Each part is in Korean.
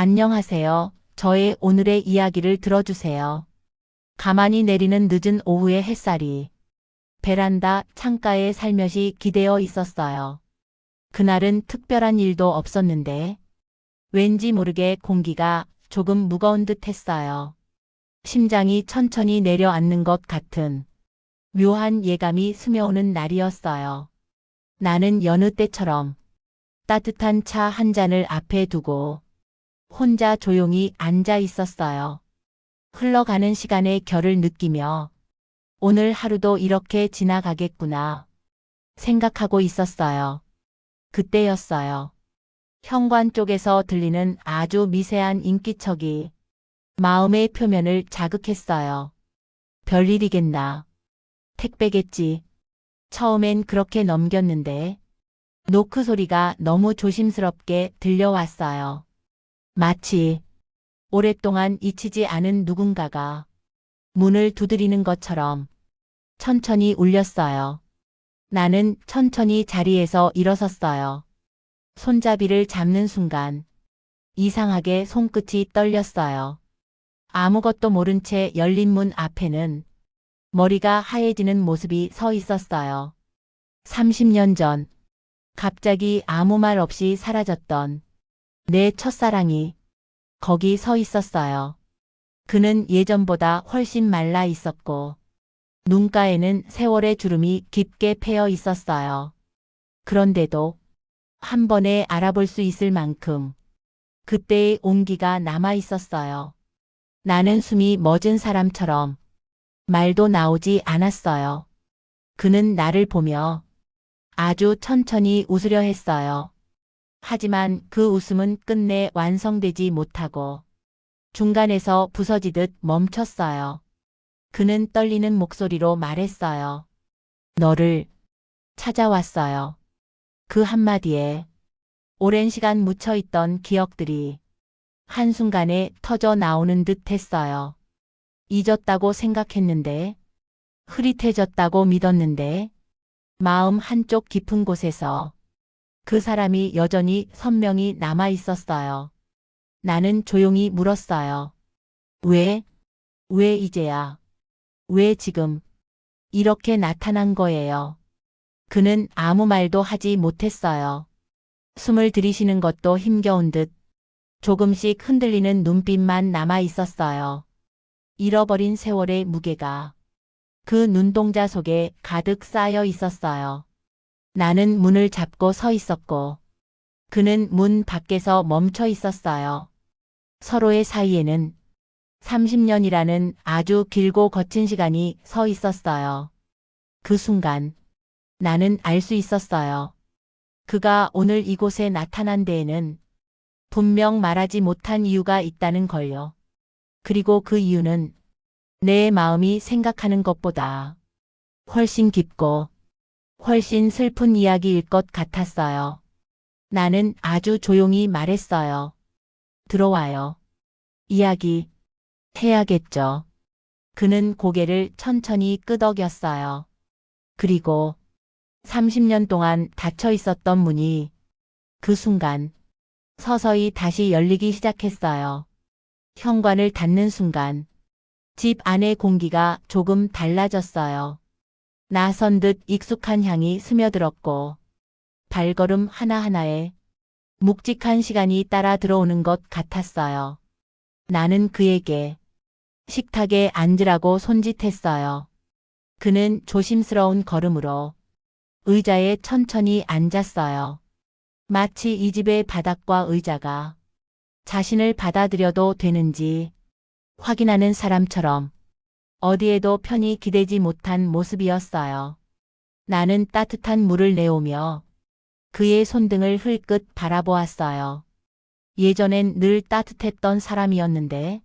안녕하세요. 저의 오늘의 이야기를 들어주세요. 가만히 내리는 늦은 오후의 햇살이 베란다 창가에 살며시 기대어 있었어요. 그날은 특별한 일도 없었는데 왠지 모르게 공기가 조금 무거운 듯 했어요. 심장이 천천히 내려앉는 것 같은 묘한 예감이 스며오는 날이었어요. 나는 여느 때처럼 따뜻한 차 한 잔을 앞에 두고 혼자 조용히 앉아 있었어요. 흘러가는 시간의 결을 느끼며 오늘 하루도 이렇게 지나가겠구나 생각하고 있었어요. 그때였어요. 현관 쪽에서 들리는 아주 미세한 인기척이 마음의 표면을 자극했어요. 별일이겠나. 택배겠지. 처음엔 그렇게 넘겼는데 노크 소리가 너무 조심스럽게 들려왔어요. 마치 오랫동안 잊히지 않은 누군가가 문을 두드리는 것처럼 천천히 울렸어요. 나는 천천히 자리에서 일어섰어요. 손잡이를 잡는 순간 이상하게 손끝이 떨렸어요. 아무것도 모른 채 열린 문 앞에는 머리가 하얘지는 모습이 서 있었어요. 30년 전 갑자기 아무 말 없이 사라졌던 내 첫사랑이 거기 서 있었어요. 그는 예전보다 훨씬 말라 있었고 눈가에는 세월의 주름이 깊게 패여 있었어요. 그런데도 한 번에 알아볼 수 있을 만큼 그때의 온기가 남아 있었어요. 나는 숨이 멎은 사람처럼 말도 나오지 않았어요. 그는 나를 보며 아주 천천히 웃으려 했어요. 하지만 그 웃음은 끝내 완성되지 못하고 중간에서 부서지듯 멈췄어요. 그는 떨리는 목소리로 말했어요. 너를 찾아왔어요. 그 한마디에 오랜 시간 묻혀있던 기억들이 한순간에 터져 나오는 듯 했어요. 잊었다고 생각했는데, 흐릿해졌다고 믿었는데, 마음 한쪽 깊은 곳에서 그 사람이 여전히 선명히 남아 있었어요. 나는 조용히 물었어요. 왜? 왜 이제야? 왜 지금? 이렇게 나타난 거예요. 그는 아무 말도 하지 못했어요. 숨을 들이쉬는 것도 힘겨운 듯 조금씩 흔들리는 눈빛만 남아 있었어요. 잃어버린 세월의 무게가 그 눈동자 속에 가득 쌓여 있었어요. 나는 문을 잡고 서 있었고 그는 문 밖에서 멈춰 있었어요. 서로의 사이에는 30년이라는 아주 길고 거친 시간이 서 있었어요. 그 순간 나는 알 수 있었어요. 그가 오늘 이곳에 나타난 데에는 분명 말하지 못한 이유가 있다는 걸요. 그리고 그 이유는 내 마음이 생각하는 것보다 훨씬 깊고 훨씬 슬픈 이야기일 것 같았어요. 나는 아주 조용히 말했어요. 들어와요. 이야기 해야겠죠. 그는 고개를 천천히 끄덕였어요. 그리고 30년 동안 닫혀 있었던 문이 그 순간 서서히 다시 열리기 시작했어요. 현관을 닫는 순간 집 안의 공기가 조금 달라졌어요. 낯선 듯 익숙한 향이 스며들었고 발걸음 하나하나에 묵직한 시간이 따라 들어오는 것 같았어요. 나는 그에게 식탁에 앉으라고 손짓했어요. 그는 조심스러운 걸음으로 의자에 천천히 앉았어요. 마치 이 집의 바닥과 의자가 자신을 받아들여도 되는지 확인하는 사람처럼 어디에도 편히 기대지 못한 모습이었어요. 나는 따뜻한 물을 내오며 그의 손등을 흘끗 바라보았어요. 예전엔 늘 따뜻했던 사람이었는데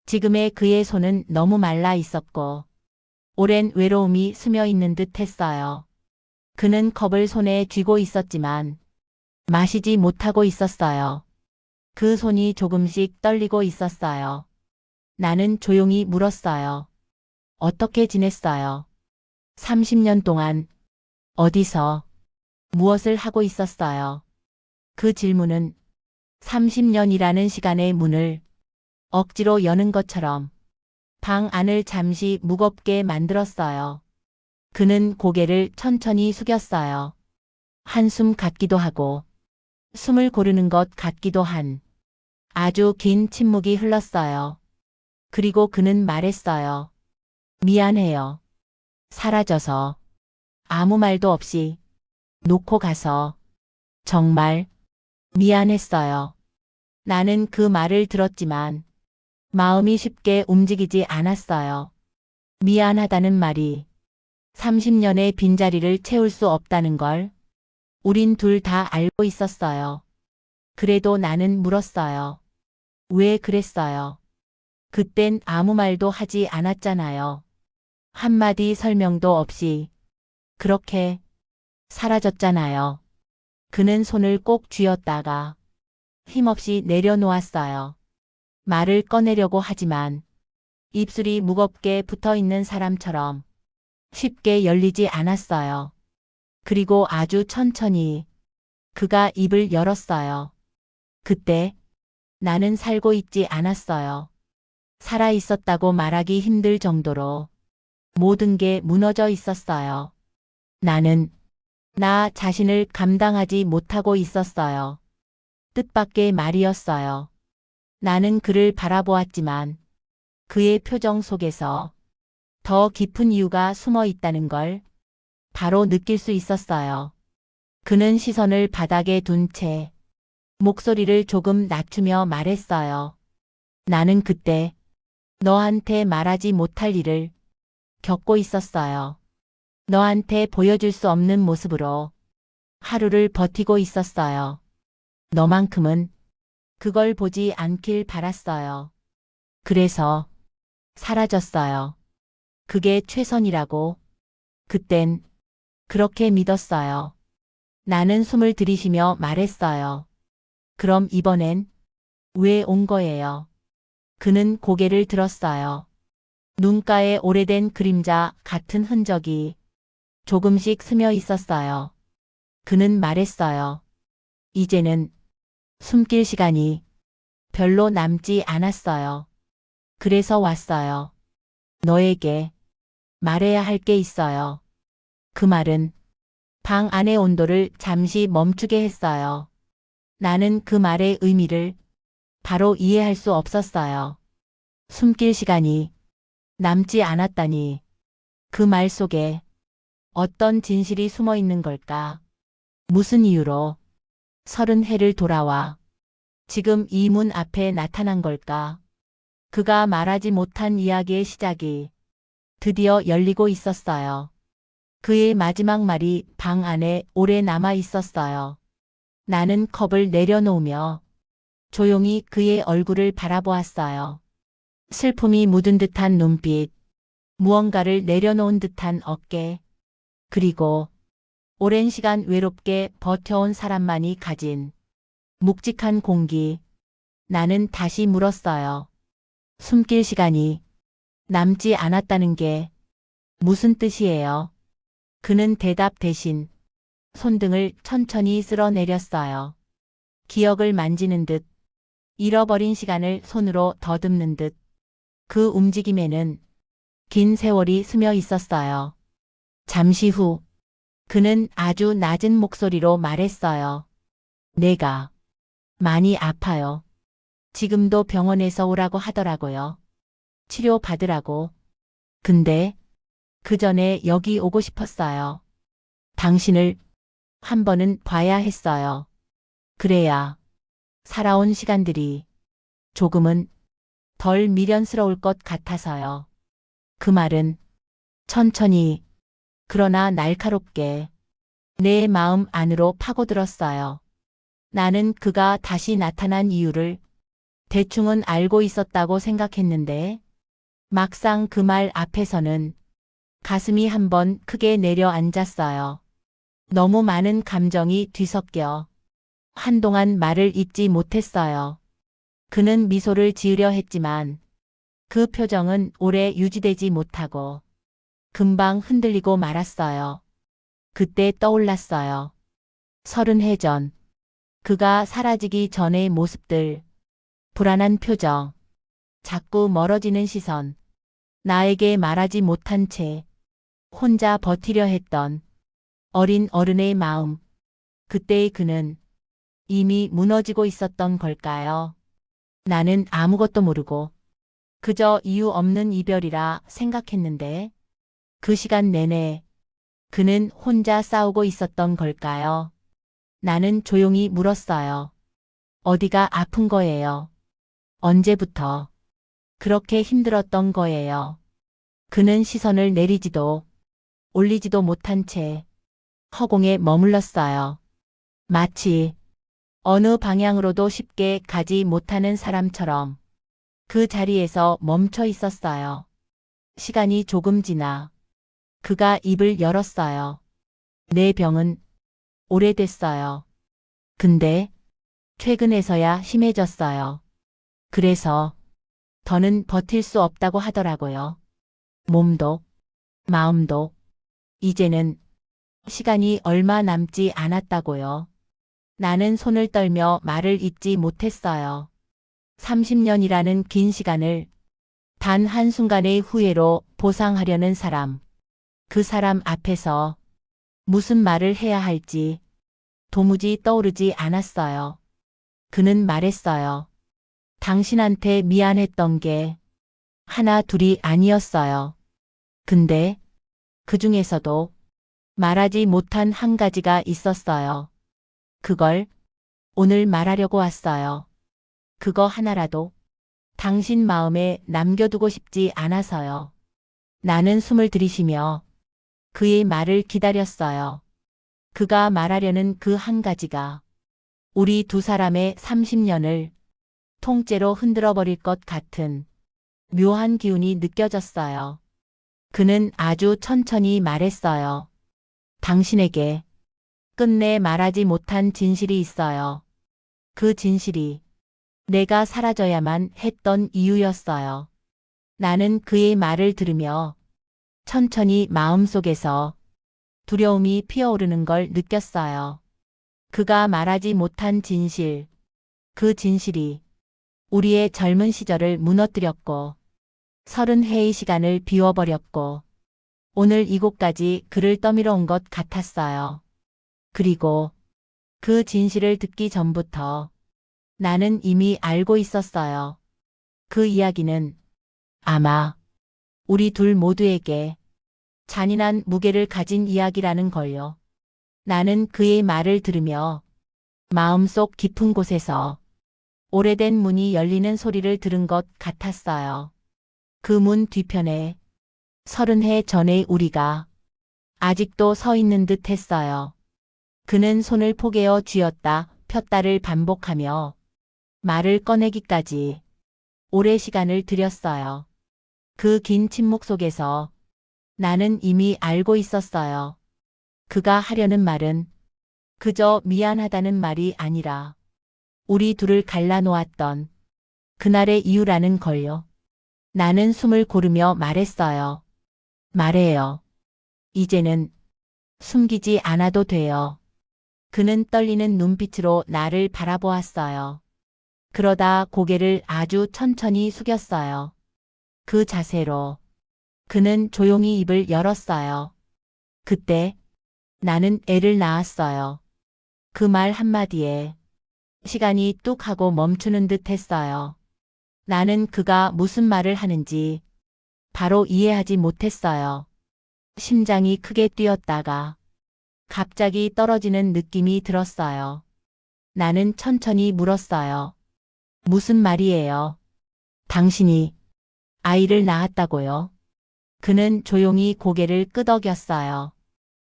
지금의 그의 손은 너무 말라 있었고 오랜 외로움이 스며 있는 듯 했어요. 그는 컵을 손에 쥐고 있었지만 마시지 못하고 있었어요. 그 손이 조금씩 떨리고 있었어요. 나는 조용히 물었어요. 어떻게 지냈어요? 30년 동안 어디서 무엇을 하고 있었어요? 그 질문은 30년이라는 시간의 문을 억지로 여는 것처럼 방 안을 잠시 무겁게 만들었어요. 그는 고개를 천천히 숙였어요. 한숨 같기도 하고 숨을 고르는 것 같기도 한 아주 긴 침묵이 흘렀어요. 그리고 그는 말했어요. 미안해요. 사라져서 아무 말도 없이 놓고 가서 정말 미안했어요. 나는 그 말을 들었지만 마음이 쉽게 움직이지 않았어요. 미안하다는 말이 30년의 빈자리를 채울 수 없다는 걸 우린 둘 다 알고 있었어요. 그래도 나는 물었어요. 왜 그랬어요? 그땐 아무 말도 하지 않았잖아요. 한마디 설명도 없이 그렇게 사라졌잖아요. 그는 손을 꼭 쥐었다가 힘없이 내려놓았어요. 말을 꺼내려고 하지만 입술이 무겁게 붙어 있는 사람처럼 쉽게 열리지 않았어요. 그리고 아주 천천히 그가 입을 열었어요. 그때 나는 살고 있지 않았어요. 살아 있었다고 말하기 힘들 정도로 모든 게 무너져 있었어요. 나는 나 자신을 감당하지 못하고 있었어요. 뜻밖의 말이었어요. 나는 그를 바라보았지만 그의 표정 속에서 더 깊은 이유가 숨어 있다는 걸 바로 느낄 수 있었어요. 그는 시선을 바닥에 둔 채 목소리를 조금 낮추며 말했어요. 나는 그때 너한테 말하지 못할 일을 겪고 있었어요. 너한테 보여줄 수 없는 모습으로 하루를 버티고 있었어요. 너만큼은 그걸 보지 않길 바랐어요. 그래서 사라졌어요. 그게 최선이라고 그땐 그렇게 믿었어요. 나는 숨을 들이쉬며 말했어요. 그럼 이번엔 왜 온 거예요? 그는 고개를 들었어요. 눈가에 오래된 그림자 같은 흔적이 조금씩 스며 있었어요. 그는 말했어요. 이제는 숨길 시간이 별로 남지 않았어요. 그래서 왔어요. 너에게 말해야 할 게 있어요. 그 말은 방 안의 온도를 잠시 멈추게 했어요. 나는 그 말의 의미를 바로 이해할 수 없었어요. 숨길 시간이 남지 않았다니. 그 말 속에 어떤 진실이 숨어 있는 걸까? 무슨 이유로 30해를 돌아와 지금 이 문 앞에 나타난 걸까? 그가 말하지 못한 이야기의 시작이 드디어 열리고 있었어요. 그의 마지막 말이 방 안에 오래 남아 있었어요. 나는 컵을 내려놓으며 조용히 그의 얼굴을 바라보았어요. 슬픔이 묻은 듯한 눈빛, 무언가를 내려놓은 듯한 어깨, 그리고 오랜 시간 외롭게 버텨온 사람만이 가진 묵직한 공기. 나는 다시 물었어요. 숨길 시간이 남지 않았다는 게 무슨 뜻이에요? 그는 대답 대신 손등을 천천히 쓸어내렸어요. 기억을 만지는 듯, 잃어버린 시간을 손으로 더듬는 듯, 그 움직임에는 긴 세월이 스며 있었어요. 잠시 후, 그는 아주 낮은 목소리로 말했어요. 내가 많이 아파요. 지금도 병원에서 오라고 하더라고요. 치료받으라고. 근데 그 전에 여기 오고 싶었어요. 당신을 한 번은 봐야 했어요. 그래야 살아온 시간들이 조금은 덜 미련스러울 것 같아서요. 그 말은 천천히 그러나 날카롭게 내 마음 안으로 파고들었어요. 나는 그가 다시 나타난 이유를 대충은 알고 있었다고 생각했는데 막상 그 말 앞에서는 가슴이 한번 크게 내려앉았어요. 너무 많은 감정이 뒤섞여 한동안 말을 잇지 못했어요. 그는 미소를 지으려 했지만 그 표정은 오래 유지되지 못하고 금방 흔들리고 말았어요. 그때 떠올랐어요. 30해 전 그가 사라지기 전의 모습들, 불안한 표정, 자꾸 멀어지는 시선, 나에게 말하지 못한 채 혼자 버티려 했던 어린 어른의 마음, 그때의 그는 이미 무너지고 있었던 걸까요? 나는 아무것도 모르고 그저 이유 없는 이별이라 생각했는데 그 시간 내내 그는 혼자 싸우고 있었던 걸까요? 나는 조용히 물었어요. 어디가 아픈 거예요? 언제부터 그렇게 힘들었던 거예요? 그는 시선을 내리지도 올리지도 못한 채 허공에 머물렀어요. 마치 어느 방향으로도 쉽게 가지 못하는 사람처럼 그 자리에서 멈춰 있었어요. 시간이 조금 지나 그가 입을 열었어요. 내 병은 오래됐어요. 근데 최근에서야 심해졌어요. 그래서 더는 버틸 수 없다고 하더라고요. 몸도 마음도 이제는 시간이 얼마 남지 않았다고요. 나는 손을 떨며 말을 잇지 못했어요. 30년이라는 긴 시간을 단 한순간의 후회로 보상하려는 사람. 그 사람 앞에서 무슨 말을 해야 할지 도무지 떠오르지 않았어요. 그는 말했어요. 당신한테 미안했던 게 하나 둘이 아니었어요. 근데 그 중에서도 말하지 못한 한 가지가 있었어요. 그걸 오늘 말하려고 왔어요. 그거 하나라도 당신 마음에 남겨두고 싶지 않아서요. 나는 숨을 들이쉬며 그의 말을 기다렸어요. 그가 말하려는 그 한 가지가 우리 두 사람의 30년을 통째로 흔들어 버릴 것 같은 묘한 기운이 느껴졌어요. 그는 아주 천천히 말했어요. 당신에게 끝내 말하지 못한 진실이 있어요. 그 진실이 내가 사라져야만 했던 이유였어요. 나는 그의 말을 들으며 천천히 마음속에서 두려움이 피어오르는 걸 느꼈어요. 그가 말하지 못한 진실, 그 진실이 우리의 젊은 시절을 무너뜨렸고 30해의 시간을 비워버렸고 오늘 이곳까지 그를 떠밀어 온 것 같았어요. 그리고 그 진실을 듣기 전부터 나는 이미 알고 있었어요. 그 이야기는 아마 우리 둘 모두에게 잔인한 무게를 가진 이야기라는 걸요. 나는 그의 말을 들으며 마음속 깊은 곳에서 오래된 문이 열리는 소리를 들은 것 같았어요. 그 문 뒤편에 30해 전의 우리가 아직도 서 있는 듯 했어요. 그는 손을 포개어 쥐었다 폈다를 반복하며 말을 꺼내기까지 오래 시간을 들였어요. 그 긴 침묵 속에서 나는 이미 알고 있었어요. 그가 하려는 말은 그저 미안하다는 말이 아니라 우리 둘을 갈라놓았던 그날의 이유라는 걸요. 나는 숨을 고르며 말했어요. 말해요. 이제는 숨기지 않아도 돼요. 그는 떨리는 눈빛으로 나를 바라보았어요. 그러다 고개를 아주 천천히 숙였어요. 그 자세로 그는 조용히 입을 열었어요. 그때 나는 애를 낳았어요. 그 말 한마디에 시간이 뚝 하고 멈추는 듯 했어요. 나는 그가 무슨 말을 하는지 바로 이해하지 못했어요. 심장이 크게 뛰었다가 갑자기 떨어지는 느낌이 들었어요. 나는 천천히 물었어요. 무슨 말이에요? 당신이 아이를 낳았다고요? 그는 조용히 고개를 끄덕였어요.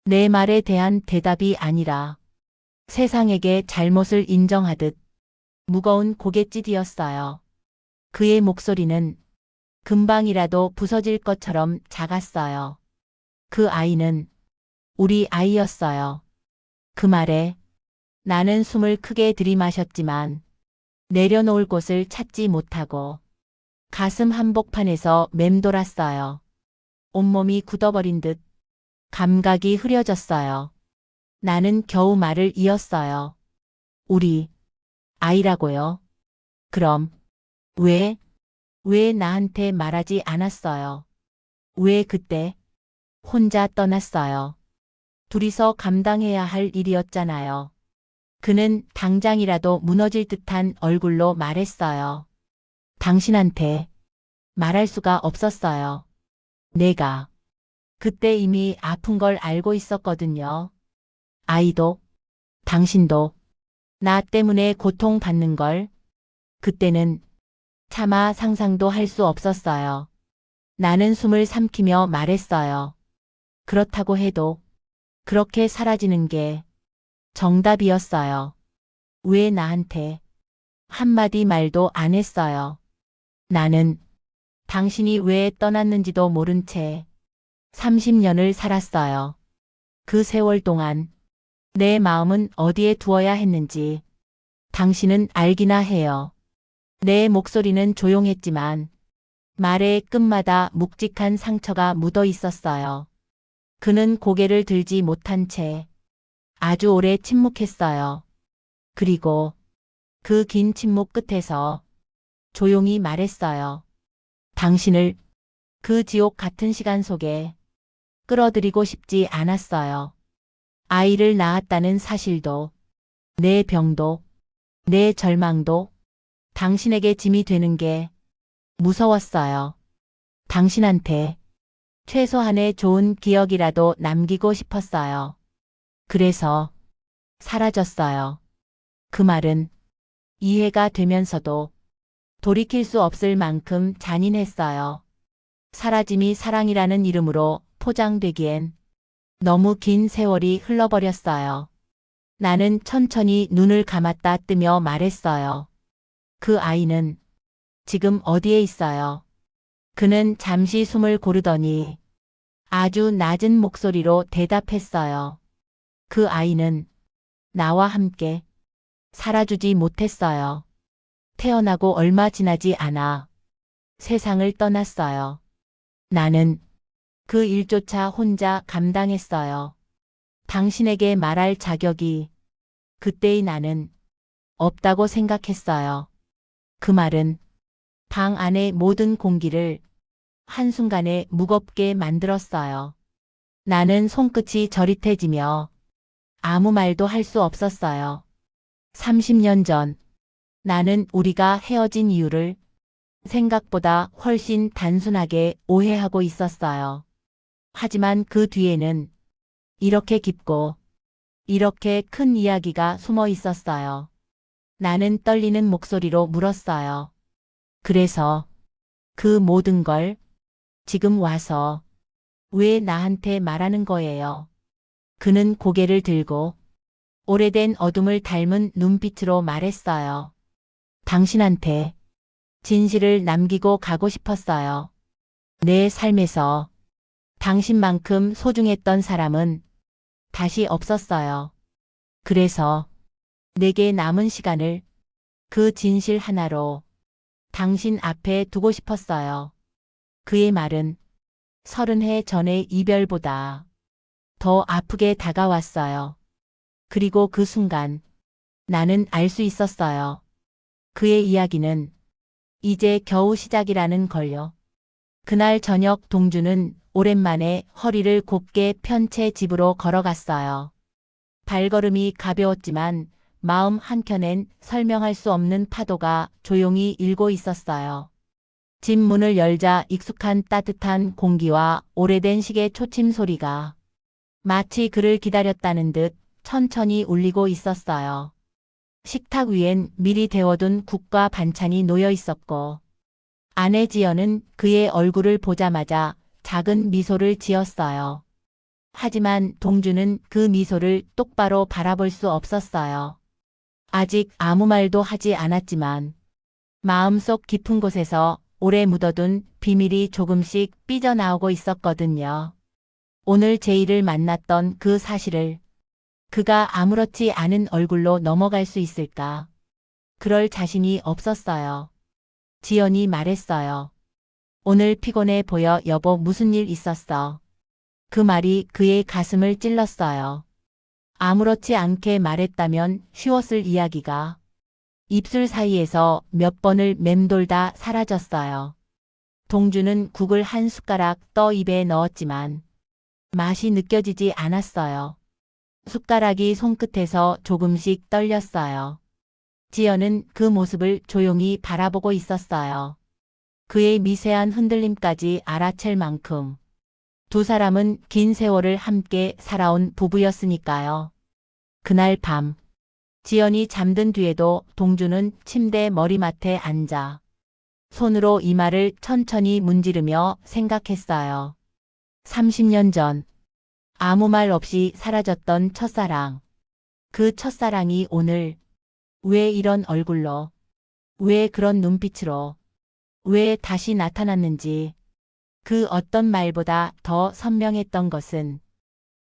내 말에 대한 대답이 아니라 세상에게 잘못을 인정하듯 무거운 고갯짓이었어요. 그의 목소리는 금방이라도 부서질 것처럼 작았어요. 그 아이는 우리 아이였어요. 그 말에 나는 숨을 크게 들이마셨지만 내려놓을 곳을 찾지 못하고 가슴 한복판에서 맴돌았어요. 온몸이 굳어버린 듯 감각이 흐려졌어요. 나는 겨우 말을 이었어요. 우리 아이라고요? 그럼 왜 나한테 말하지 않았어요? 왜 그때 혼자 떠났어요? 둘이서 감당해야 할 일이었잖아요. 그는 당장이라도 무너질 듯한 얼굴로 말했어요. 당신한테 말할 수가 없었어요. 내가 그때 이미 아픈 걸 알고 있었거든요. 아이도 당신도 나 때문에 고통받는 걸 그때는 차마 상상도 할 수 없었어요. 나는 숨을 삼키며 말했어요. 그렇다고 해도 그렇게 사라지는 게 정답이었어요. 왜 나한테 한마디 말도 안 했어요. 나는 당신이 왜 떠났는지도 모른 채 30년을 살았어요. 그 세월 동안 내 마음은 어디에 두어야 했는지 당신은 알기나 해요. 내 목소리는 조용했지만 말의 끝마다 묵직한 상처가 묻어 있었어요. 그는 고개를 들지 못한 채 아주 오래 침묵했어요. 그리고 그 긴 침묵 끝에서 조용히 말했어요. 당신을 그 지옥 같은 시간 속에 끌어들이고 싶지 않았어요. 아이를 낳았다는 사실도, 내 병도, 내 절망도 당신에게 짐이 되는 게 무서웠어요. 당신한테 최소한의 좋은 기억이라도 남기고 싶었어요. 그래서 사라졌어요. 그 말은 이해가 되면서도 돌이킬 수 없을 만큼 잔인했어요. 사라짐이 사랑이라는 이름으로 포장되기엔 너무 긴 세월이 흘러버렸어요. 나는 천천히 눈을 감았다 뜨며 말했어요. 그 아이는 지금 어디에 있어요? 그는 잠시 숨을 고르더니 아주 낮은 목소리로 대답했어요. 그 아이는 나와 함께 살아주지 못했어요. 태어나고 얼마 지나지 않아 세상을 떠났어요. 나는 그 일조차 혼자 감당했어요. 당신에게 말할 자격이 그때의 나는 없다고 생각했어요. 그 말은 방 안의 모든 공기를 한순간에 무겁게 만들었어요. 나는 손끝이 저릿해지며 아무 말도 할 수 없었어요. 30년 전 나는 우리가 헤어진 이유를 생각보다 훨씬 단순하게 오해하고 있었어요. 하지만 그 뒤에는 이렇게 깊고 이렇게 큰 이야기가 숨어 있었어요. 나는 떨리는 목소리로 물었어요. 그래서 그 모든 걸 지금 와서 왜 나한테 말하는 거예요? 그는 고개를 들고 오래된 어둠을 닮은 눈빛으로 말했어요. 당신한테 진실을 남기고 가고 싶었어요. 내 삶에서 당신만큼 소중했던 사람은 다시 없었어요. 그래서 내게 남은 시간을 그 진실 하나로 당신 앞에 두고 싶었어요. 그의 말은 30해 전의 이별보다 더 아프게 다가왔어요. 그리고 그 순간 나는 알 수 있었어요. 그의 이야기는 이제 겨우 시작이라는 걸요. 그날 저녁 동주는 오랜만에 허리를 곧게 편 채 집으로 걸어갔어요. 발걸음이 가벼웠지만 마음 한켠엔 설명할 수 없는 파도가 조용히 일고 있었어요. 집 문을 열자 익숙한 따뜻한 공기와 오래된 시계 초침 소리가 마치 그를 기다렸다는 듯 천천히 울리고 있었어요. 식탁 위엔 미리 데워둔 국과 반찬이 놓여 있었고 아내 지연은 그의 얼굴을 보자마자 작은 미소를 지었어요. 하지만 동주는 그 미소를 똑바로 바라볼 수 없었어요. 아직 아무 말도 하지 않았지만 마음속 깊은 곳에서 오래 묻어둔 비밀이 조금씩 삐져나오고 있었거든요. 오늘 제이를 만났던 그 사실을 그가 아무렇지 않은 얼굴로 넘어갈 수 있을까? 그럴 자신이 없었어요. 지연이 말했어요. 오늘 피곤해 보여 여보 무슨 일 있었어? 그 말이 그의 가슴을 찔렀어요. 아무렇지 않게 말했다면 쉬웠을 이야기가 입술 사이에서 몇 번을 맴돌다 사라졌어요. 동주는 국을 한 숟가락 떠 입에 넣었지만 맛이 느껴지지 않았어요. 숟가락이 손끝에서 조금씩 떨렸어요. 지연은 그 모습을 조용히 바라보고 있었어요. 그의 미세한 흔들림까지 알아챌 만큼 두 사람은 긴 세월을 함께 살아온 부부였으니까요. 그날 밤, 지연이 잠든 뒤에도 동주는 침대 머리맡에 앉아 손으로 이마를 천천히 문지르며 생각했어요. 30년 전, 아무 말 없이 사라졌던 첫사랑. 그 첫사랑이 오늘 왜 이런 얼굴로, 왜 그런 눈빛으로, 왜 다시 나타났는지 그 어떤 말보다 더 선명했던 것은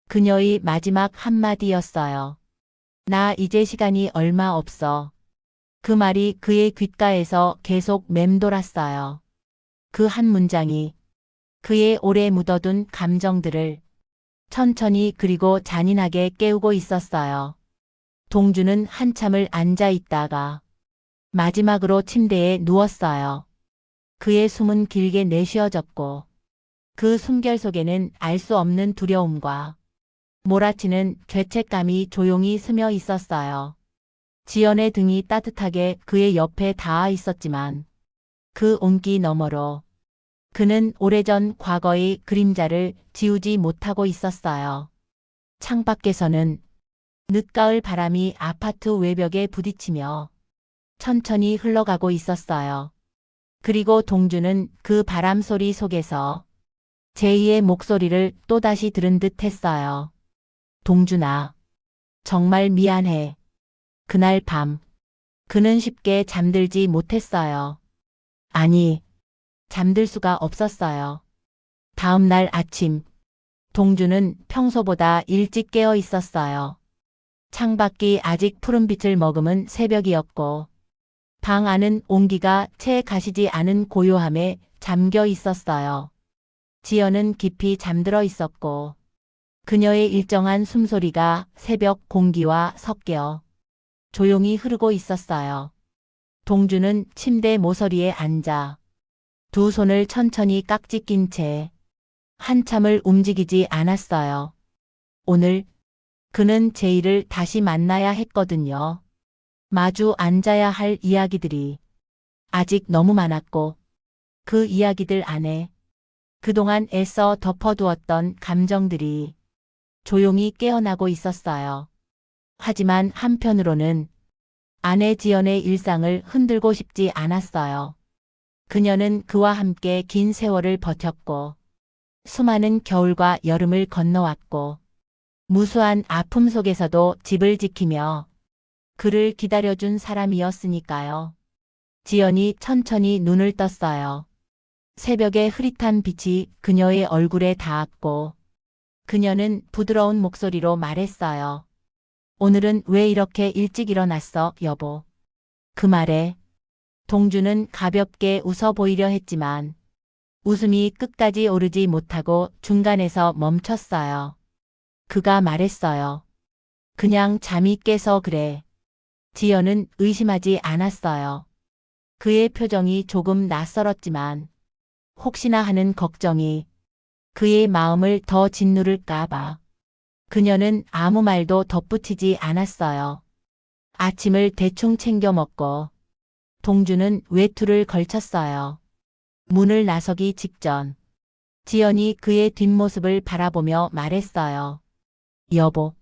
그녀의 마지막 한마디였어요. 나 이제 시간이 얼마 없어. 그 말이 그의 귓가에서 계속 맴돌았어요. 그 한 문장이 그의 오래 묻어둔 감정들을 천천히 그리고 잔인하게 깨우고 있었어요. 동주는 한참을 앉아 있다가 마지막으로 침대에 누웠어요. 그의 숨은 길게 내쉬어졌고 그 숨결 속에는 알 수 없는 두려움과 몰아치는 죄책감이 조용히 스며 있었어요. 지연의 등이 따뜻하게 그의 옆에 닿아 있었지만 그 온기 너머로 그는 오래전 과거의 그림자를 지우지 못하고 있었어요. 창밖에서는 늦가을 바람이 아파트 외벽에 부딪히며 천천히 흘러가고 있었어요. 그리고 동주는 그 바람 소리 속에서 제이의 목소리를 또다시 들은 듯 했어요. 동준아, 정말 미안해. 그날 밤, 그는 쉽게 잠들지 못했어요. 아니, 잠들 수가 없었어요. 다음 날 아침, 동주는 평소보다 일찍 깨어 있었어요. 창밖이 아직 푸른빛을 머금은 새벽이었고, 방 안은 온기가 채 가시지 않은 고요함에 잠겨 있었어요. 지연은 깊이 잠들어 있었고, 그녀의 일정한 숨소리가 새벽 공기와 섞여 조용히 흐르고 있었어요. 동주는 침대 모서리에 앉아 두 손을 천천히 깍지 낀 채 한참을 움직이지 않았어요. 오늘 그는 제이를 다시 만나야 했거든요. 마주 앉아야 할 이야기들이 아직 너무 많았고 그 이야기들 안에 그동안 애써 덮어두었던 감정들이 조용히 깨어나고 있었어요. 하지만 한편으로는 아내 지연의 일상을 흔들고 싶지 않았어요. 그녀는 그와 함께 긴 세월을 버텼고 수많은 겨울과 여름을 건너왔고 무수한 아픔 속에서도 집을 지키며 그를 기다려준 사람이었으니까요. 지연이 천천히 눈을 떴어요. 새벽의 흐릿한 빛이 그녀의 얼굴에 닿았고 그녀는 부드러운 목소리로 말했어요. 오늘은 왜 이렇게 일찍 일어났어, 여보? 그 말에 동주는 가볍게 웃어 보이려 했지만 웃음이 끝까지 오르지 못하고 중간에서 멈췄어요. 그가 말했어요. 그냥 잠이 깨서 그래. 지연은 의심하지 않았어요. 그의 표정이 조금 낯설었지만 혹시나 하는 걱정이 그의 마음을 더 짓누를까봐 그녀는 아무 말도 덧붙이지 않았어요. 아침을 대충 챙겨 먹고 동주는 외투를 걸쳤어요. 문을 나서기 직전 지연이 그의 뒷모습을 바라보며 말했어요. 여보,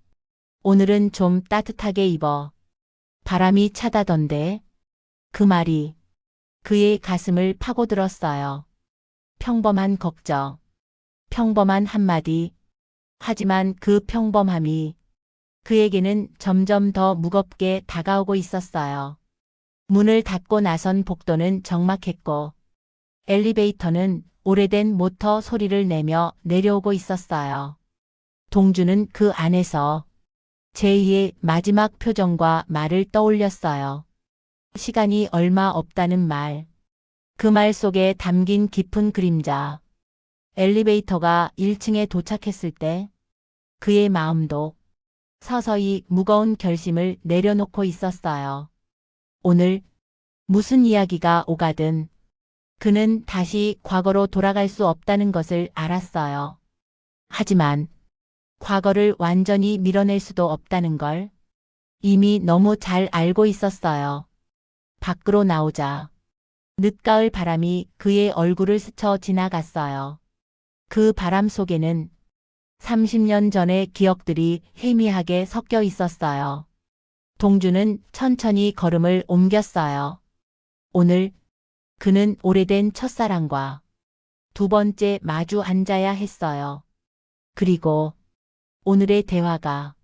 오늘은 좀 따뜻하게 입어. 바람이 차다던데. 그 말이 그의 가슴을 파고들었어요. 평범한 걱정, 평범한 한마디. 하지만 그 평범함이 그에게는 점점 더 무겁게 다가오고 있었어요. 문을 닫고 나선 복도는 적막했고 엘리베이터는 오래된 모터 소리를 내며 내려오고 있었어요. 동주는 그 안에서 제이의 마지막 표정과 말을 떠올렸어요. 시간이 얼마 없다는 말. 그 말 속에 담긴 깊은 그림자. 엘리베이터가 1층에 도착했을 때 그의 마음도 서서히 무거운 결심을 내려놓고 있었어요. 오늘 무슨 이야기가 오가든 그는 다시 과거로 돌아갈 수 없다는 것을 알았어요. 하지만 과거를 완전히 밀어낼 수도 없다는 걸 이미 너무 잘 알고 있었어요. 밖으로 나오자 늦가을 바람이 그의 얼굴을 스쳐 지나갔어요. 그 바람 속에는 30년 전의 기억들이 희미하게 섞여 있었어요. 동주는 천천히 걸음을 옮겼어요. 오늘 그는 오래된 첫사랑과 두 번째 마주 앉아야 했어요. 그리고 오늘의 대화가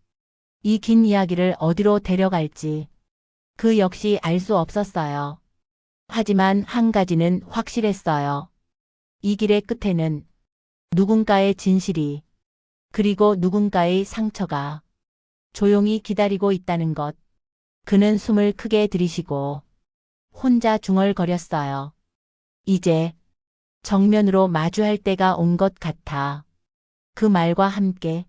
이 긴 이야기를 어디로 데려갈지 그 역시 알 수 없었어요. 하지만 한 가지는 확실했어요. 이 길의 끝에는 누군가의 진실이 그리고 누군가의 상처가 조용히 기다리고 있다는 것. 그는 숨을 크게 들이쉬고 혼자 중얼거렸어요. 이제 정면으로 마주할 때가 온 것 같아. 그 말과 함께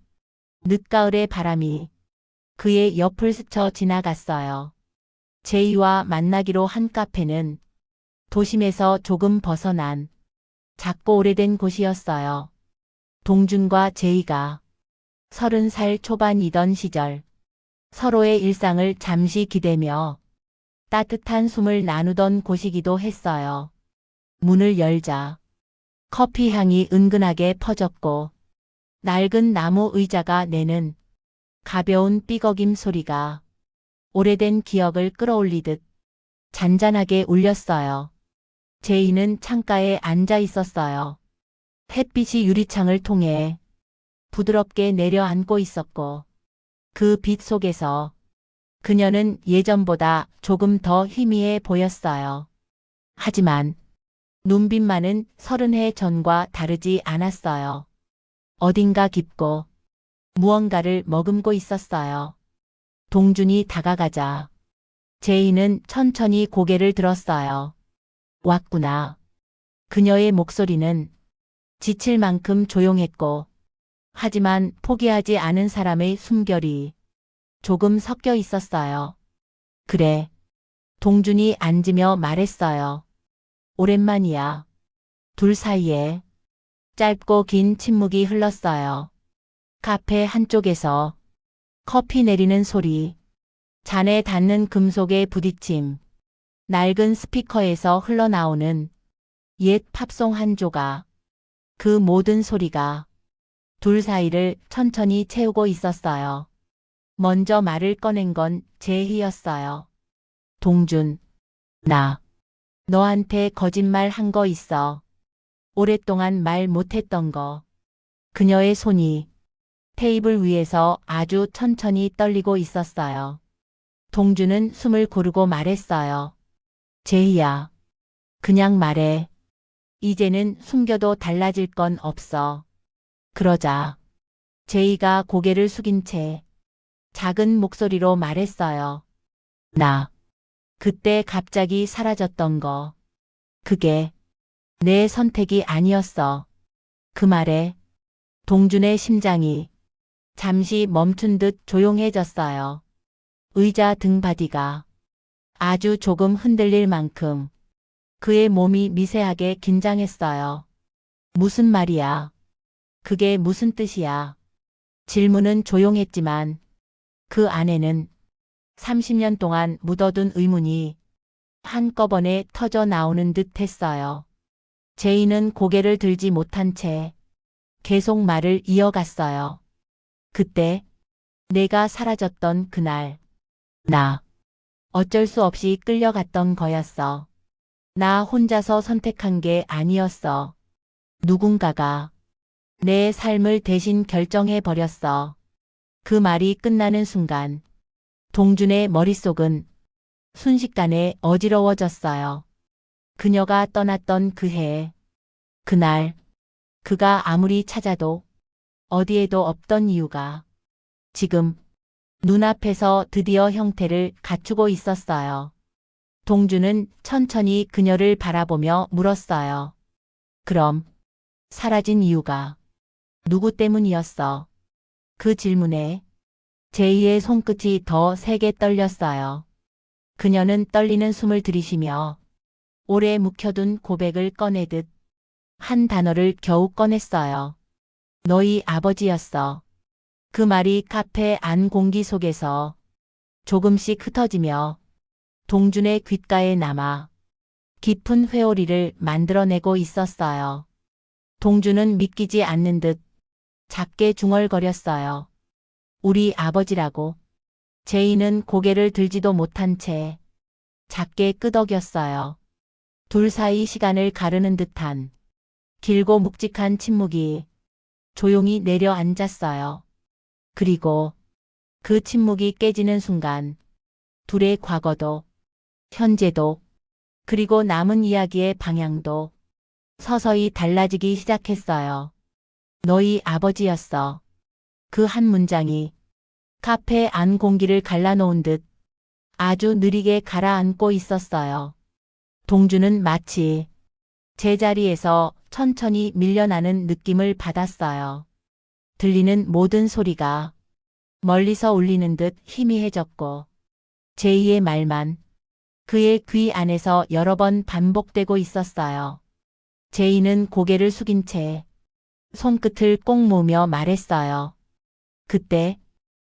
늦가을의 바람이 그의 옆을 스쳐 지나갔어요. 제이와 만나기로 한 카페는 도심에서 조금 벗어난 작고 오래된 곳이었어요. 동준과 제이가 30살 초반이던 시절 서로의 일상을 잠시 기대며 따뜻한 숨을 나누던 곳이기도 했어요. 문을 열자 커피 향이 은근하게 퍼졌고 낡은 나무 의자가 내는 가벼운 삐걱임 소리가 오래된 기억을 끌어올리듯 잔잔하게 울렸어요. 제이는 창가에 앉아 있었어요. 햇빛이 유리창을 통해 부드럽게 내려앉고 있었고 그 빛 속에서 그녀는 예전보다 조금 더 희미해 보였어요. 하지만 눈빛만은 30해 전과 다르지 않았어요. 어딘가 깊고 무언가를 머금고 있었어요. 동준이 다가가자 제이는 천천히 고개를 들었어요. 왔구나. 그녀의 목소리는 지칠 만큼 조용했고 하지만 포기하지 않은 사람의 숨결이 조금 섞여 있었어요. 그래. 동준이 앉으며 말했어요. 오랜만이야. 둘 사이에 짧고 긴 침묵이 흘렀어요. 카페 한쪽에서 커피 내리는 소리, 잔에 닿는 금속의 부딪힘, 낡은 스피커에서 흘러나오는 옛 팝송 한 조각, 그 모든 소리가 둘 사이를 천천히 채우고 있었어요. 먼저 말을 꺼낸 건 제희였어요. 동준, 나 너한테 거짓말 한 거 있어. 오랫동안 말 못했던 거. 그녀의 손이 테이블 위에서 아주 천천히 떨리고 있었어요. 동준은 숨을 고르고 말했어요. 제희야, 그냥 말해. 이제는 숨겨도 달라질 건 없어. 그러자 제이가 고개를 숙인 채 작은 목소리로 말했어요. 나 그때 갑자기 사라졌던 거. 그게 내 선택이 아니었어. 그 말에 동준의 심장이 잠시 멈춘 듯 조용해졌어요. 의자 등받이가 아주 조금 흔들릴 만큼 그의 몸이 미세하게 긴장했어요. 무슨 말이야? 그게 무슨 뜻이야? 질문은 조용했지만 그 안에는 30년 동안 묻어둔 의문이 한꺼번에 터져 나오는 듯 했어요. 제이는 고개를 들지 못한 채 계속 말을 이어갔어요. 그때 내가 사라졌던 그날, 나 어쩔 수 없이 끌려갔던 거였어. 나 혼자서 선택한 게 아니었어. 누군가가 내 삶을 대신 결정해 버렸어. 그 말이 끝나는 순간 동준의 머릿속은 순식간에 어지러워졌어요. 그녀가 떠났던 그 해, 그날, 그가 아무리 찾아도 어디에도 없던 이유가 지금 눈앞에서 드디어 형태를 갖추고 있었어요. 동준은 천천히 그녀를 바라보며 물었어요. 그럼 사라진 이유가 누구 때문이었어? 그 질문에 제이의 손끝이 더 세게 떨렸어요. 그녀는 떨리는 숨을 들이쉬며 오래 묵혀둔 고백을 꺼내듯 한 단어를 겨우 꺼냈어요. 너희 아버지였어. 그 말이 카페 안 공기 속에서 조금씩 흩어지며 동준의 귓가에 남아 깊은 회오리를 만들어내고 있었어요. 동준은 믿기지 않는 듯 작게 중얼거렸어요. 우리 아버지라고. 제이는 고개를 들지도 못한 채 작게 끄덕였어요. 둘 사이 시간을 가르는 듯한 길고 묵직한 침묵이 조용히 내려앉았어요. 그리고 그 침묵이 깨지는 순간 둘의 과거도 현재도 그리고 남은 이야기의 방향도 서서히 달라지기 시작했어요. 너희 아버지였어. 그 한 문장이 카페 안 공기를 갈라놓은 듯 아주 느리게 가라앉고 있었어요. 동주는 마치 제자리에서 천천히 밀려나는 느낌을 받았어요. 들리는 모든 소리가 멀리서 울리는 듯 희미해졌고 제이의 말만 그의 귀 안에서 여러 번 반복되고 있었어요. 제이는 고개를 숙인 채 손끝을 꼭 모으며 말했어요. 그때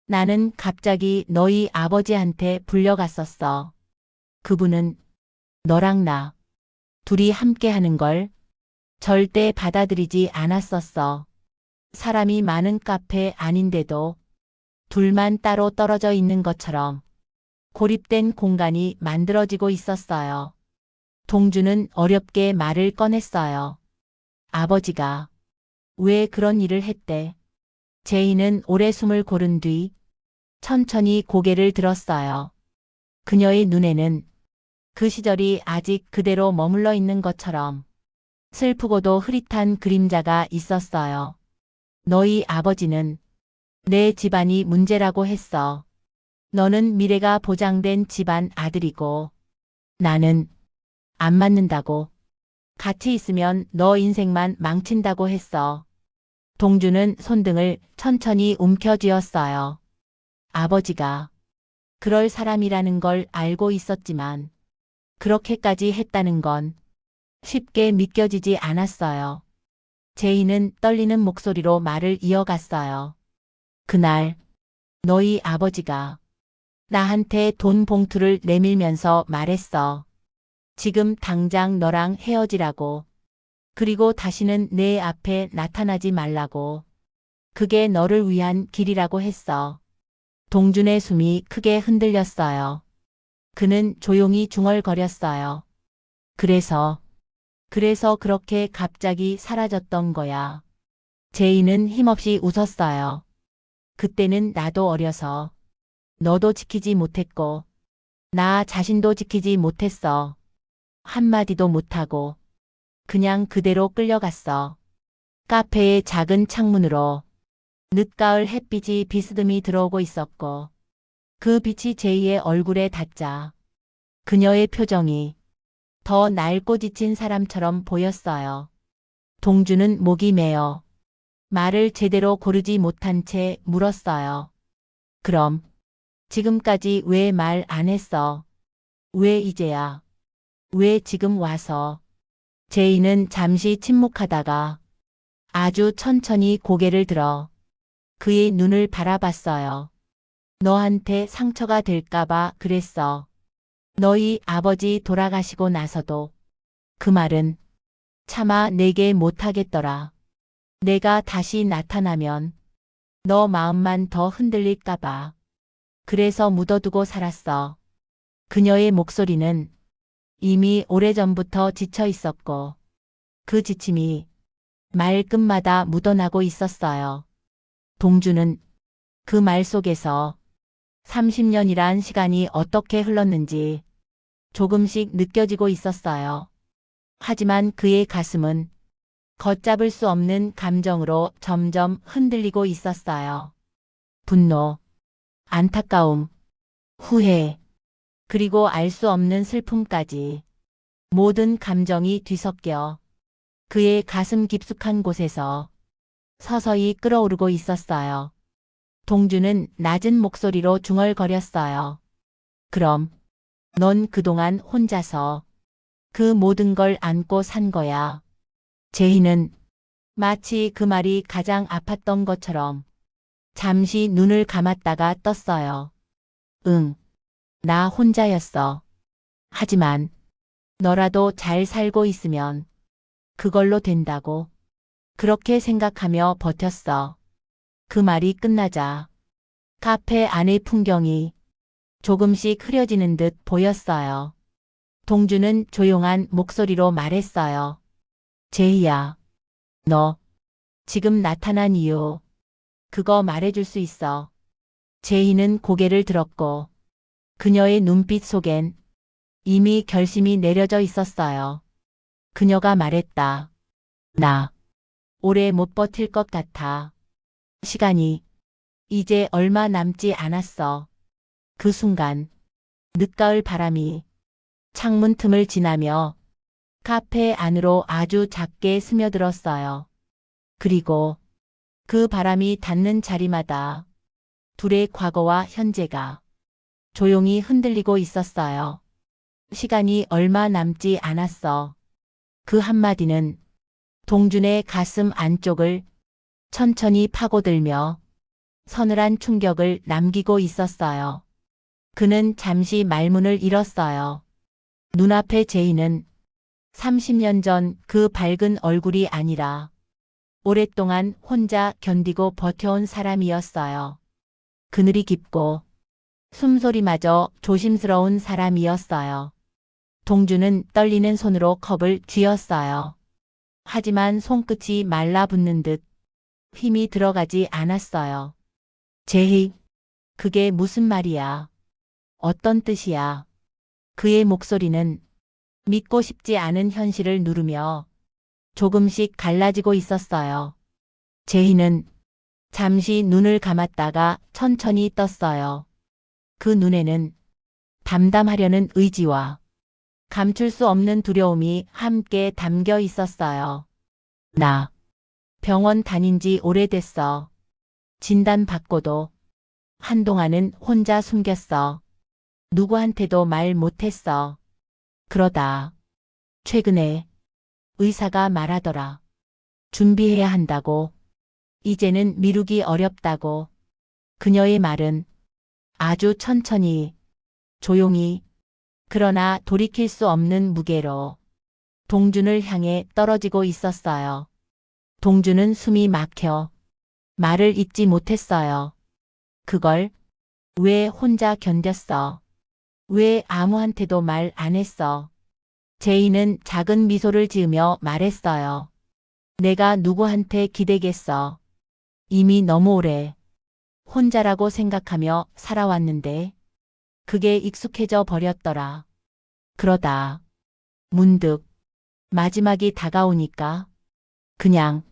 나는 갑자기 너희 아버지한테 불려갔었어. 그분은 너랑 나 둘이 함께 하는 걸 절대 받아들이지 않았었어. 사람이 많은 카페 아닌데도 둘만 따로 떨어져 있는 것처럼 고립된 공간이 만들어지고 있었어요. 동주는 어렵게 말을 꺼냈어요. 아버지가 왜 그런 일을 했대? 제이는 오래 숨을 고른 뒤 천천히 고개를 들었어요. 그녀의 눈에는 그 시절이 아직 그대로 머물러 있는 것처럼 슬프고도 흐릿한 그림자가 있었어요. 너희 아버지는 내 집안이 문제라고 했어. 너는 미래가 보장된 집안 아들이고 나는 안 맞는다고. 같이 있으면 너 인생만 망친다고 했어. 동주는 손등을 천천히 움켜쥐었어요. 아버지가 그럴 사람이라는 걸 알고 있었지만 그렇게까지 했다는 건 쉽게 믿겨지지 않았어요. 제이는 떨리는 목소리로 말을 이어갔어요. 그날 너희 아버지가 나한테 돈 봉투를 내밀면서 말했어. 지금 당장 너랑 헤어지라고. 그리고 다시는 내 앞에 나타나지 말라고. 그게 너를 위한 길이라고 했어. 동준의 숨이 크게 흔들렸어요. 그는 조용히 중얼거렸어요. 그래서 그렇게 갑자기 사라졌던 거야. 제이는 힘없이 웃었어요. 그때는 나도 어려서 너도 지키지 못했고 나 자신도 지키지 못했어. 한마디도 못하고 그냥 그대로 끌려갔어. 카페의 작은 창문으로 늦가을 햇빛이 비스듬히 들어오고 있었고 그 빛이 제이의 얼굴에 닿자 그녀의 표정이 더 낡고 지친 사람처럼 보였어요. 동주는 목이 메어 말을 제대로 고르지 못한 채 물었어요. 그럼 지금까지 왜 말 안 했어? 왜 이제야? 왜 지금 와서? 제이는 잠시 침묵하다가 아주 천천히 고개를 들어 그의 눈을 바라봤어요. 너한테 상처가 될까봐 그랬어. 너희 아버지 돌아가시고 나서도 그 말은 차마 내게 못하겠더라. 내가 다시 나타나면 너 마음만 더 흔들릴까봐. 그래서 묻어두고 살았어. 그녀의 목소리는 이미 오래전부터 지쳐 있었고 그 지침이 말끝마다 묻어나고 있었어요. 동주는 그 말 속에서 30년이란 시간이 어떻게 흘렀는지 조금씩 느껴지고 있었어요. 하지만 그의 가슴은 걷잡을 수 없는 감정으로 점점 흔들리고 있었어요. 분노, 안타까움, 후회, 그리고 알 수 없는 슬픔까지 모든 감정이 뒤섞여 그의 가슴 깊숙한 곳에서 서서히 끓어오르고 있었어요. 동주는 낮은 목소리로 중얼거렸어요. 그럼 넌 그동안 혼자서 그 모든 걸 안고 산 거야. 제희는 마치 그 말이 가장 아팠던 것처럼 잠시 눈을 감았다가 떴어요. 응, 나 혼자였어. 하지만 너라도 잘 살고 있으면 그걸로 된다고 그렇게 생각하며 버텼어. 그 말이 끝나자 카페 안의 풍경이 조금씩 흐려지는 듯 보였어요. 동주는 조용한 목소리로 말했어요. 제희야, 너 지금 나타난 이유, 그거 말해줄 수 있어. 제희는 고개를 들었고 그녀의 눈빛 속엔 이미 결심이 내려져 있었어요. 그녀가 말했다. 나 오래 못 버틸 것 같아. 시간이 이제 얼마 남지 않았어. 그 순간 늦가을 바람이 창문 틈을 지나며 카페 안으로 아주 작게 스며들었어요. 그리고 그 바람이 닿는 자리마다 둘의 과거와 현재가 조용히 흔들리고 있었어요. 시간이 얼마 남지 않았어. 그 한마디는 동준의 가슴 안쪽을 천천히 파고들며 서늘한 충격을 남기고 있었어요. 그는 잠시 말문을 잃었어요. 눈앞의 제이는 30년 전 그 밝은 얼굴이 아니라 오랫동안 혼자 견디고 버텨온 사람이었어요. 그늘이 깊고 숨소리마저 조심스러운 사람이었어요. 동주는 떨리는 손으로 컵을 쥐었어요. 하지만 손끝이 말라붙는 듯 힘이 들어가지 않았어요. 제희, 그게 무슨 말이야? 어떤 뜻이야? 그의 목소리는 믿고 싶지 않은 현실을 누르며 조금씩 갈라지고 있었어요. 제희는 잠시 눈을 감았다가 천천히 떴어요. 그 눈에는 담담하려는 의지와 감출 수 없는 두려움이 함께 담겨 있었어요. 나 병원 다닌 지 오래됐어. 진단 받고도 한동안은 혼자 숨겼어. 누구한테도 말 못했어. 그러다 최근에 의사가 말하더라. 준비해야 한다고. 이제는 미루기 어렵다고. 그녀의 말은 아주 천천히, 조용히, 그러나 돌이킬 수 없는 무게로 동준을 향해 떨어지고 있었어요. 동준은 숨이 막혀 말을 잇지 못했어요. 그걸 왜 혼자 견뎠어? 왜 아무한테도 말 안 했어? 제이는 작은 미소를 지으며 말했어요. 내가 누구한테 기대겠어. 이미 너무 오래 혼자라고 생각하며 살아왔는데 그게 익숙해져 버렸더라. 그러다 문득 마지막이 다가오니까 그냥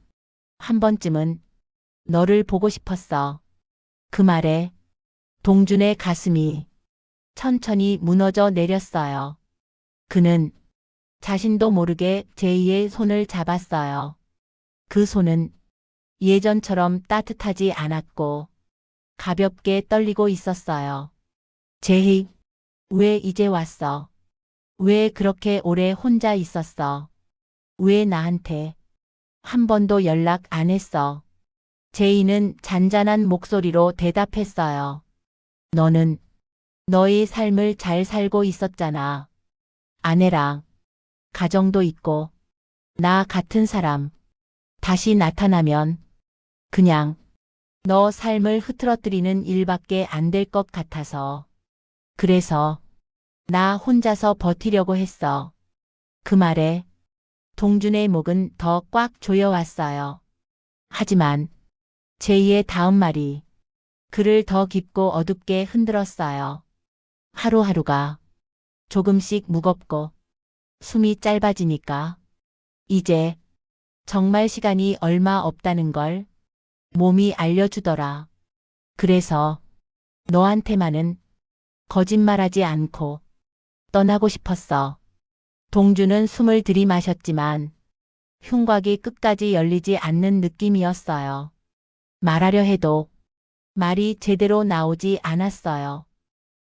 한 번쯤은 너를 보고 싶었어. 그 말에 동준의 가슴이 천천히 무너져 내렸어요. 그는 자신도 모르게 제이의 손을 잡았어요. 그 손은 예전처럼 따뜻하지 않았고 가볍게 떨리고 있었어요. 제이, 왜 이제 왔어? 왜 그렇게 오래 혼자 있었어? 왜 나한테 한 번도 연락 안 했어? 제이는 잔잔한 목소리로 대답했어요. 너는 너의 삶을 잘 살고 있었잖아. 아내랑 가정도 있고 나 같은 사람 다시 나타나면 그냥 너 삶을 흐트러뜨리는 일밖에 안 될 것 같아서. 그래서 나 혼자서 버티려고 했어. 그 말에 동준의 목은 더 꽉 조여왔어요. 하지만 제이의 다음 말이 그를 더 깊고 어둡게 흔들었어요. 하루하루가 조금씩 무겁고 숨이 짧아지니까 이제 정말 시간이 얼마 없다는 걸 몸이 알려주더라. 그래서 너한테만은 거짓말하지 않고 떠나고 싶었어. 동주는 숨을 들이마셨지만 흉곽이 끝까지 열리지 않는 느낌이었어요. 말하려 해도 말이 제대로 나오지 않았어요.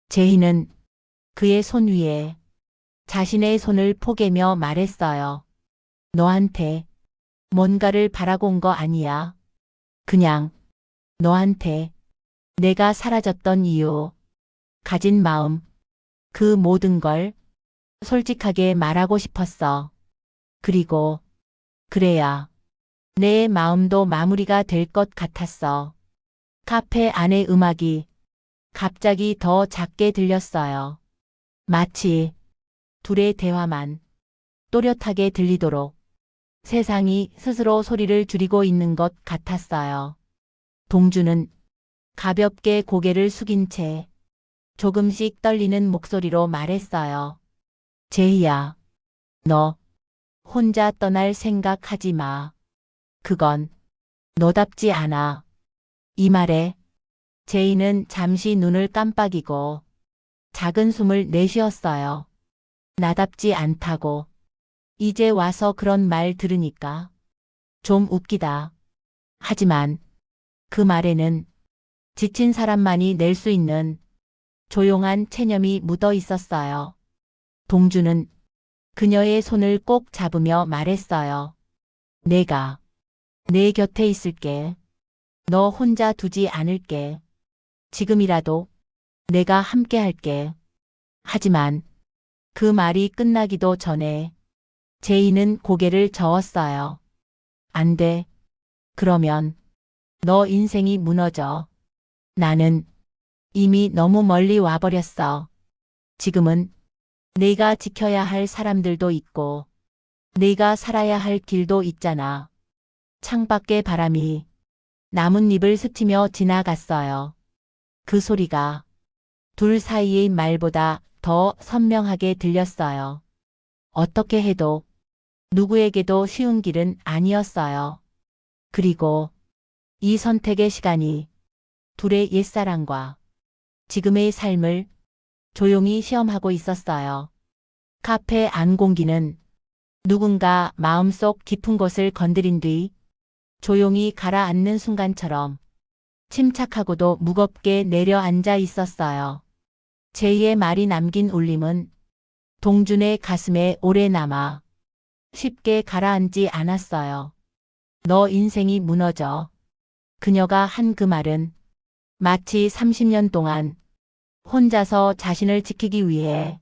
제희는 그의 손 위에 자신의 손을 포개며 말했어요. 너한테 뭔가를 바라고 온 거 아니야. 그냥 너한테 내가 사라졌던 이유, 가진 마음, 그 모든 걸 솔직하게 말하고 싶었어. 그리고 그래야 내 마음도 마무리가 될 것 같았어. 카페 안의 음악이 갑자기 더 작게 들렸어요. 마치 둘의 대화만 또렷하게 들리도록 세상이 스스로 소리를 줄이고 있는 것 같았어요. 동주는 가볍게 고개를 숙인 채 조금씩 떨리는 목소리로 말했어요. 제희야, 너 혼자 떠날 생각하지 마. 그건 너답지 않아. 이 말에 제이는 잠시 눈을 깜빡이고 작은 숨을 내쉬었어요. 나답지 않다고. 이제 와서 그런 말 들으니까 좀 웃기다. 하지만 그 말에는 지친 사람만이 낼 수 있는 조용한 체념이 묻어 있었어요. 동주는 그녀의 손을 꼭 잡으며 말했어요. 내가 내 곁에 있을게. 너 혼자 두지 않을게. 지금이라도 내가 함께 할게. 하지만 그 말이 끝나기도 전에 제이는 고개를 저었어요. 안 돼. 그러면 너 인생이 무너져. 나는 이미 너무 멀리 와버렸어. 지금은 내가 지켜야 할 사람들도 있고 내가 살아야 할 길도 있잖아. 창밖의 바람이 나뭇잎을 스치며 지나갔어요. 그 소리가 둘 사이의 말보다 더 선명하게 들렸어요. 어떻게 해도 누구에게도 쉬운 길은 아니었어요. 그리고 이 선택의 시간이 둘의 옛사랑과 지금의 삶을 조용히 시험하고 있었어요. 카페 안 공기는 누군가 마음속 깊은 곳을 건드린 뒤 조용히 가라앉는 순간처럼 침착하고도 무겁게 내려앉아 있었어요. 제이의 말이 남긴 울림은 동준의 가슴에 오래 남아 쉽게 가라앉지 않았어요. 너 인생이 무너져. 그녀가 한 그 말은 마치 30년 동안 혼자서 자신을 지키기 위해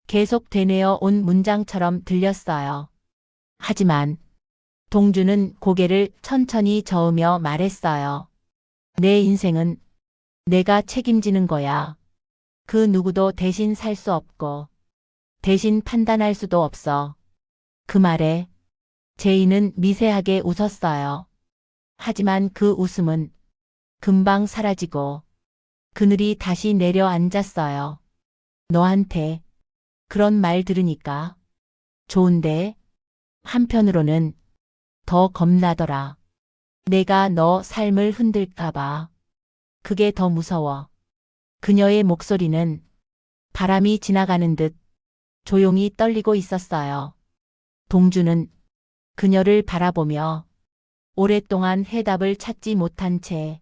계속 되뇌어 온 문장처럼 들렸어요. 하지만 동주는 고개를 천천히 저으며 말했어요. 내 인생은 내가 책임지는 거야. 그 누구도 대신 살 수 없고 대신 판단할 수도 없어. 그 말에 제이는 미세하게 웃었어요. 하지만 그 웃음은 금방 사라지고 그늘이 다시 내려앉았어요. 너한테 그런 말 들으니까 좋은데 한편으로는 더 겁나더라. 내가 너 삶을 흔들까봐. 그게 더 무서워. 그녀의 목소리는 바람이 지나가는 듯 조용히 떨리고 있었어요. 동주는 그녀를 바라보며 오랫동안 해답을 찾지 못한 채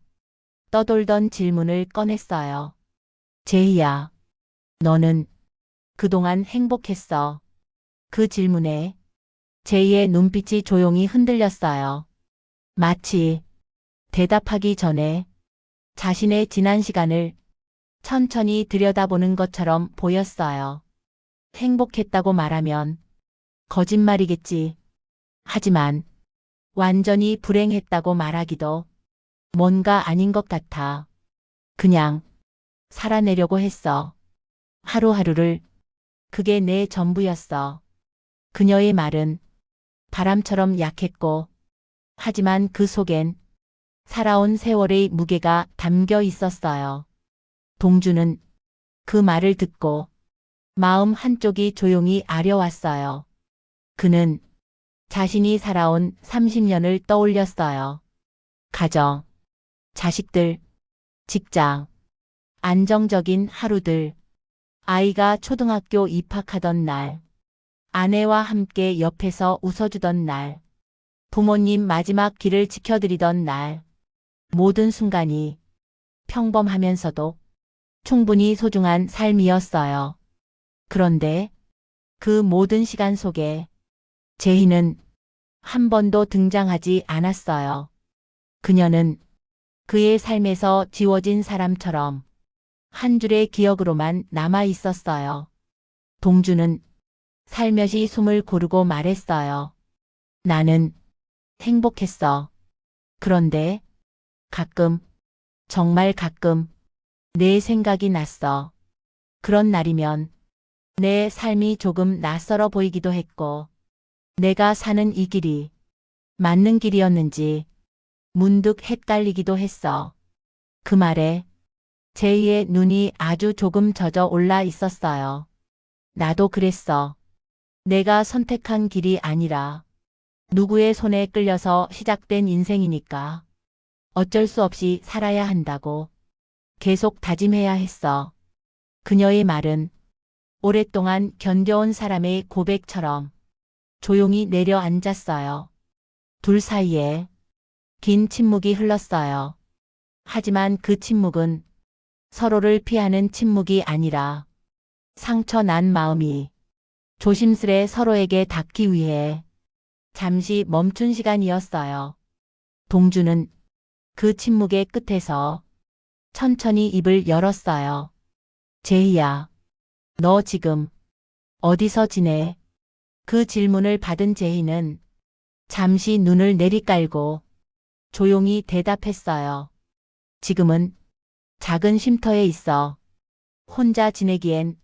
떠돌던 질문을 꺼냈어요. 제이야, 너는 그동안 행복했어? 그 질문에 제이의 눈빛이 조용히 흔들렸어요. 마치 대답하기 전에 자신의 지난 시간을 천천히 들여다보는 것처럼 보였어요. 행복했다고 말하면 거짓말이겠지. 하지만 완전히 불행했다고 말하기도 뭔가 아닌 것 같아. 그냥 살아내려고 했어. 하루하루를. 그게 내 전부였어. 그녀의 말은 바람처럼 약했고 하지만 그 속엔 살아온 세월의 무게가 담겨 있었어요. 동주는 그 말을 듣고 마음 한쪽이 조용히 아려왔어요. 그는 자신이 살아온 30년을 떠올렸어요. 가정, 자식들, 직장, 안정적인 하루들, 아이가 초등학교 입학하던 날, 아내와 함께 옆에서 웃어주던 날, 부모님 마지막 길을 지켜드리던 날, 모든 순간이 평범하면서도 충분히 소중한 삶이었어요. 그런데 그 모든 시간 속에 제희는 한 번도 등장하지 않았어요. 그녀는 그의 삶에서 지워진 사람처럼 한 줄의 기억으로만 남아 있었어요. 동주는 살며시 숨을 고르고 말했어요. 나는 행복했어. 그런데 가끔, 정말 가끔 내 생각이 났어. 그런 날이면 내 삶이 조금 낯설어 보이기도 했고, 내가 사는 이 길이 맞는 길이었는지 문득 헷갈리기도 했어. 그 말에 제이의 눈이 아주 조금 젖어 올라 있었어요. 나도 그랬어. 내가 선택한 길이 아니라 누구의 손에 끌려서 시작된 인생이니까 어쩔 수 없이 살아야 한다고 계속 다짐해야 했어. 그녀의 말은 오랫동안 견뎌온 사람의 고백처럼 조용히 내려앉았어요. 둘 사이에 긴 침묵이 흘렀어요. 하지만 그 침묵은 서로를 피하는 침묵이 아니라 상처 난 마음이 조심스레 서로에게 닿기 위해 잠시 멈춘 시간이었어요. 동주는 그 침묵의 끝에서 천천히 입을 열었어요. 제희야, 너 지금 어디서 지내? 그 질문을 받은 제희는 잠시 눈을 내리깔고 조용히 대답했어요. 지금은 작은 쉼터에 있어. 혼자 지내기엔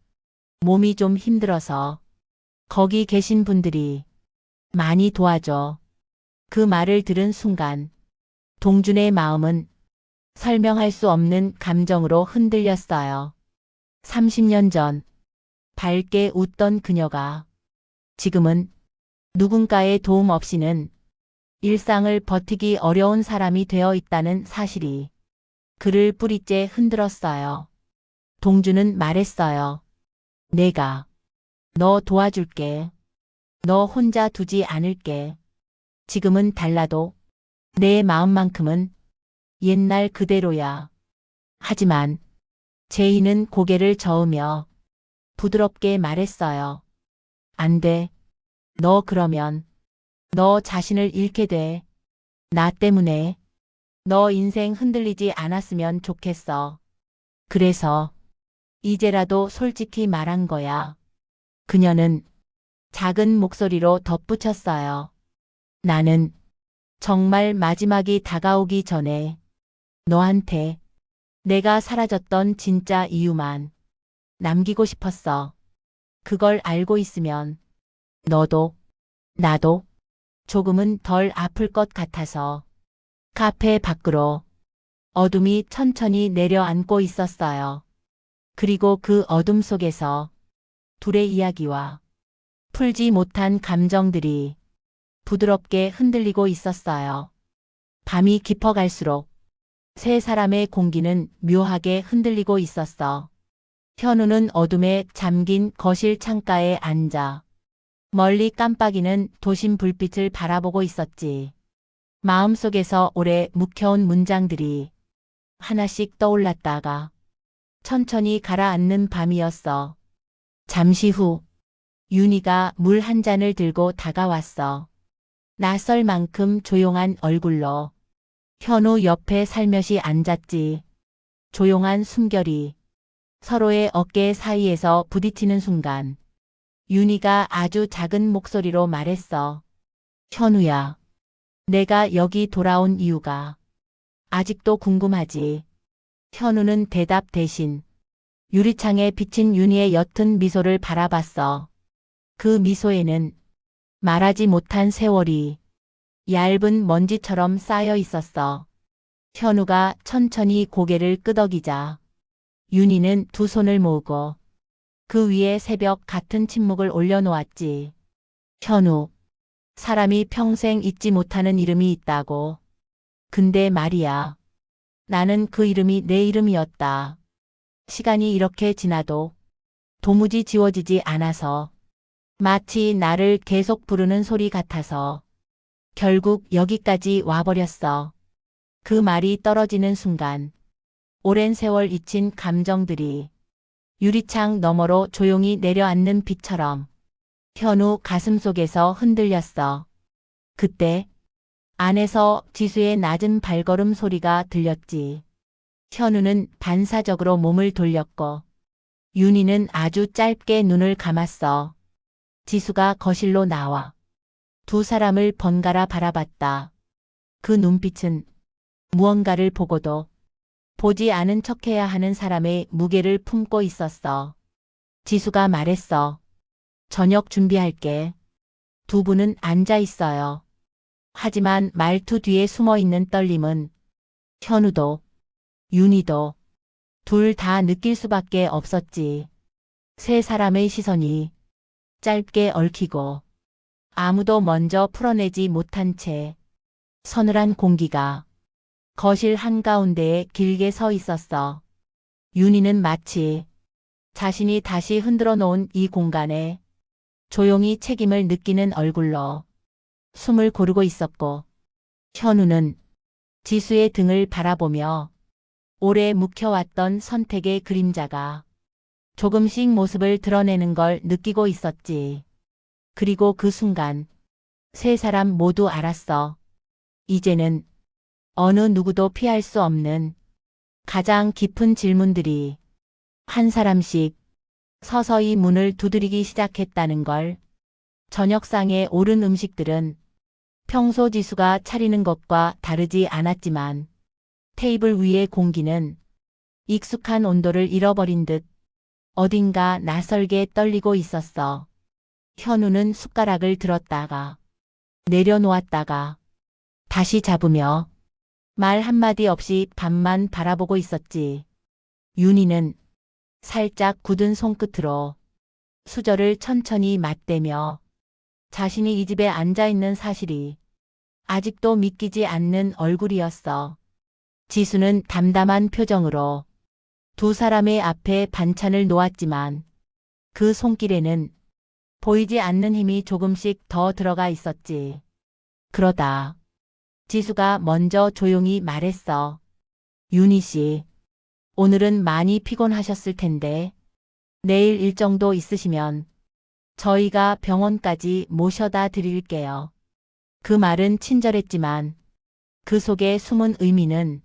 몸이 좀 힘들어서 거기 계신 분들이 많이 도와줘. 그 말을 들은 순간 동준의 마음은 설명할 수 없는 감정으로 흔들렸어요. 30년 전 밝게 웃던 그녀가 지금은 누군가의 도움 없이는 일상을 버티기 어려운 사람이 되어 있다는 사실이 그를 뿌리째 흔들었어요. 동주는 말했어요. 내가 너 도와줄게. 너 혼자 두지 않을게. 지금은 달라도 내 마음만큼은 옛날 그대로야. 하지만 제이는 고개를 저으며 부드럽게 말했어요. 안 돼. 너 그러면 너 자신을 잃게 돼. 나 때문에 너 인생 흔들리지 않았으면 좋겠어. 그래서 이제라도 솔직히 말한 거야. 그녀는 작은 목소리로 덧붙였어요. 나는 정말 마지막이 다가오기 전에 너한테 내가 사라졌던 진짜 이유만 남기고 싶었어. 그걸 알고 있으면 너도 나도 조금은 덜 아플 것 같아서. 카페 밖으로 어둠이 천천히 내려앉고 있었어요. 그리고 그 어둠 속에서 둘의 이야기와 풀지 못한 감정들이 부드럽게 흔들리고 있었어요. 밤이 깊어갈수록 세 사람의 공기는 묘하게 흔들리고 있었어. 현우는 어둠에 잠긴 거실 창가에 앉아 멀리 깜빡이는 도심 불빛을 바라보고 있었지. 마음속에서 오래 묵혀온 문장들이 하나씩 떠올랐다가 천천히 가라앉는 밤이었어. 잠시 후 윤희가 물 한 잔을 들고 다가왔어. 낯설 만큼 조용한 얼굴로 현우 옆에 살며시 앉았지. 조용한 숨결이 서로의 어깨 사이에서 부딪히는 순간 윤희가 아주 작은 목소리로 말했어. 현우야, 내가 여기 돌아온 이유가 아직도 궁금하지. 현우는 대답 대신 유리창에 비친 윤희의 옅은 미소를 바라봤어. 그 미소에는 말하지 못한 세월이 얇은 먼지처럼 쌓여 있었어. 현우가 천천히 고개를 끄덕이자 윤희는 두 손을 모으고 그 위에 새벽 같은 침묵을 올려놓았지. 현우, 사람이 평생 잊지 못하는 이름이 있다고. 근데 말이야. 나는 그 이름이 내 이름이었다. 시간이 이렇게 지나도 도무지 지워지지 않아서 마치 나를 계속 부르는 소리 같아서 결국 여기까지 와버렸어. 그 말이 떨어지는 순간 오랜 세월 잊힌 감정들이 유리창 너머로 조용히 내려앉는 비처럼 현우 가슴속에서 흔들렸어. 그때 안에서 지수의 낮은 발걸음 소리가 들렸지. 현우는 반사적으로 몸을 돌렸고 윤희는 아주 짧게 눈을 감았어. 지수가 거실로 나와 두 사람을 번갈아 바라봤다. 그 눈빛은 무언가를 보고도 보지 않은 척해야 하는 사람의 무게를 품고 있었어. 지수가 말했어. 저녁 준비할게. 두 분은 앉아 있어요. 하지만 말투 뒤에 숨어 있는 떨림은 현우도 윤희도 둘 다 느낄 수밖에 없었지. 세 사람의 시선이 짧게 얽히고 아무도 먼저 풀어내지 못한 채 서늘한 공기가 거실 한가운데에 길게 서 있었어. 윤희는 마치 자신이 다시 흔들어 놓은 이 공간에 조용히 책임을 느끼는 얼굴로 숨을 고르고 있었고, 현우는 지수의 등을 바라보며 오래 묵혀왔던 선택의 그림자가 조금씩 모습을 드러내는 걸 느끼고 있었지. 그리고 그 순간 세 사람 모두 알았어. 이제는 어느 누구도 피할 수 없는 가장 깊은 질문들이 한 사람씩 서서히 문을 두드리기 시작했다는 걸. 저녁상에 오른 음식들은 평소 지수가 차리는 것과 다르지 않았지만 테이블 위의 공기는 익숙한 온도를 잃어버린 듯 어딘가 낯설게 떨리고 있었어. 현우는 숟가락을 들었다가 내려놓았다가 다시 잡으며 말 한마디 없이 밥만 바라보고 있었지. 윤희는 살짝 굳은 손끝으로 수저를 천천히 맞대며 자신이 이 집에 앉아있는 사실이 아직도 믿기지 않는 얼굴이었어. 지수는 담담한 표정으로 두 사람의 앞에 반찬을 놓았지만 그 손길에는 보이지 않는 힘이 조금씩 더 들어가 있었지. 그러다 지수가 먼저 조용히 말했어. 윤희 씨, 오늘은 많이 피곤하셨을 텐데 내일 일정도 있으시면 저희가 병원까지 모셔다 드릴게요. 그 말은 친절했지만 그 속에 숨은 의미는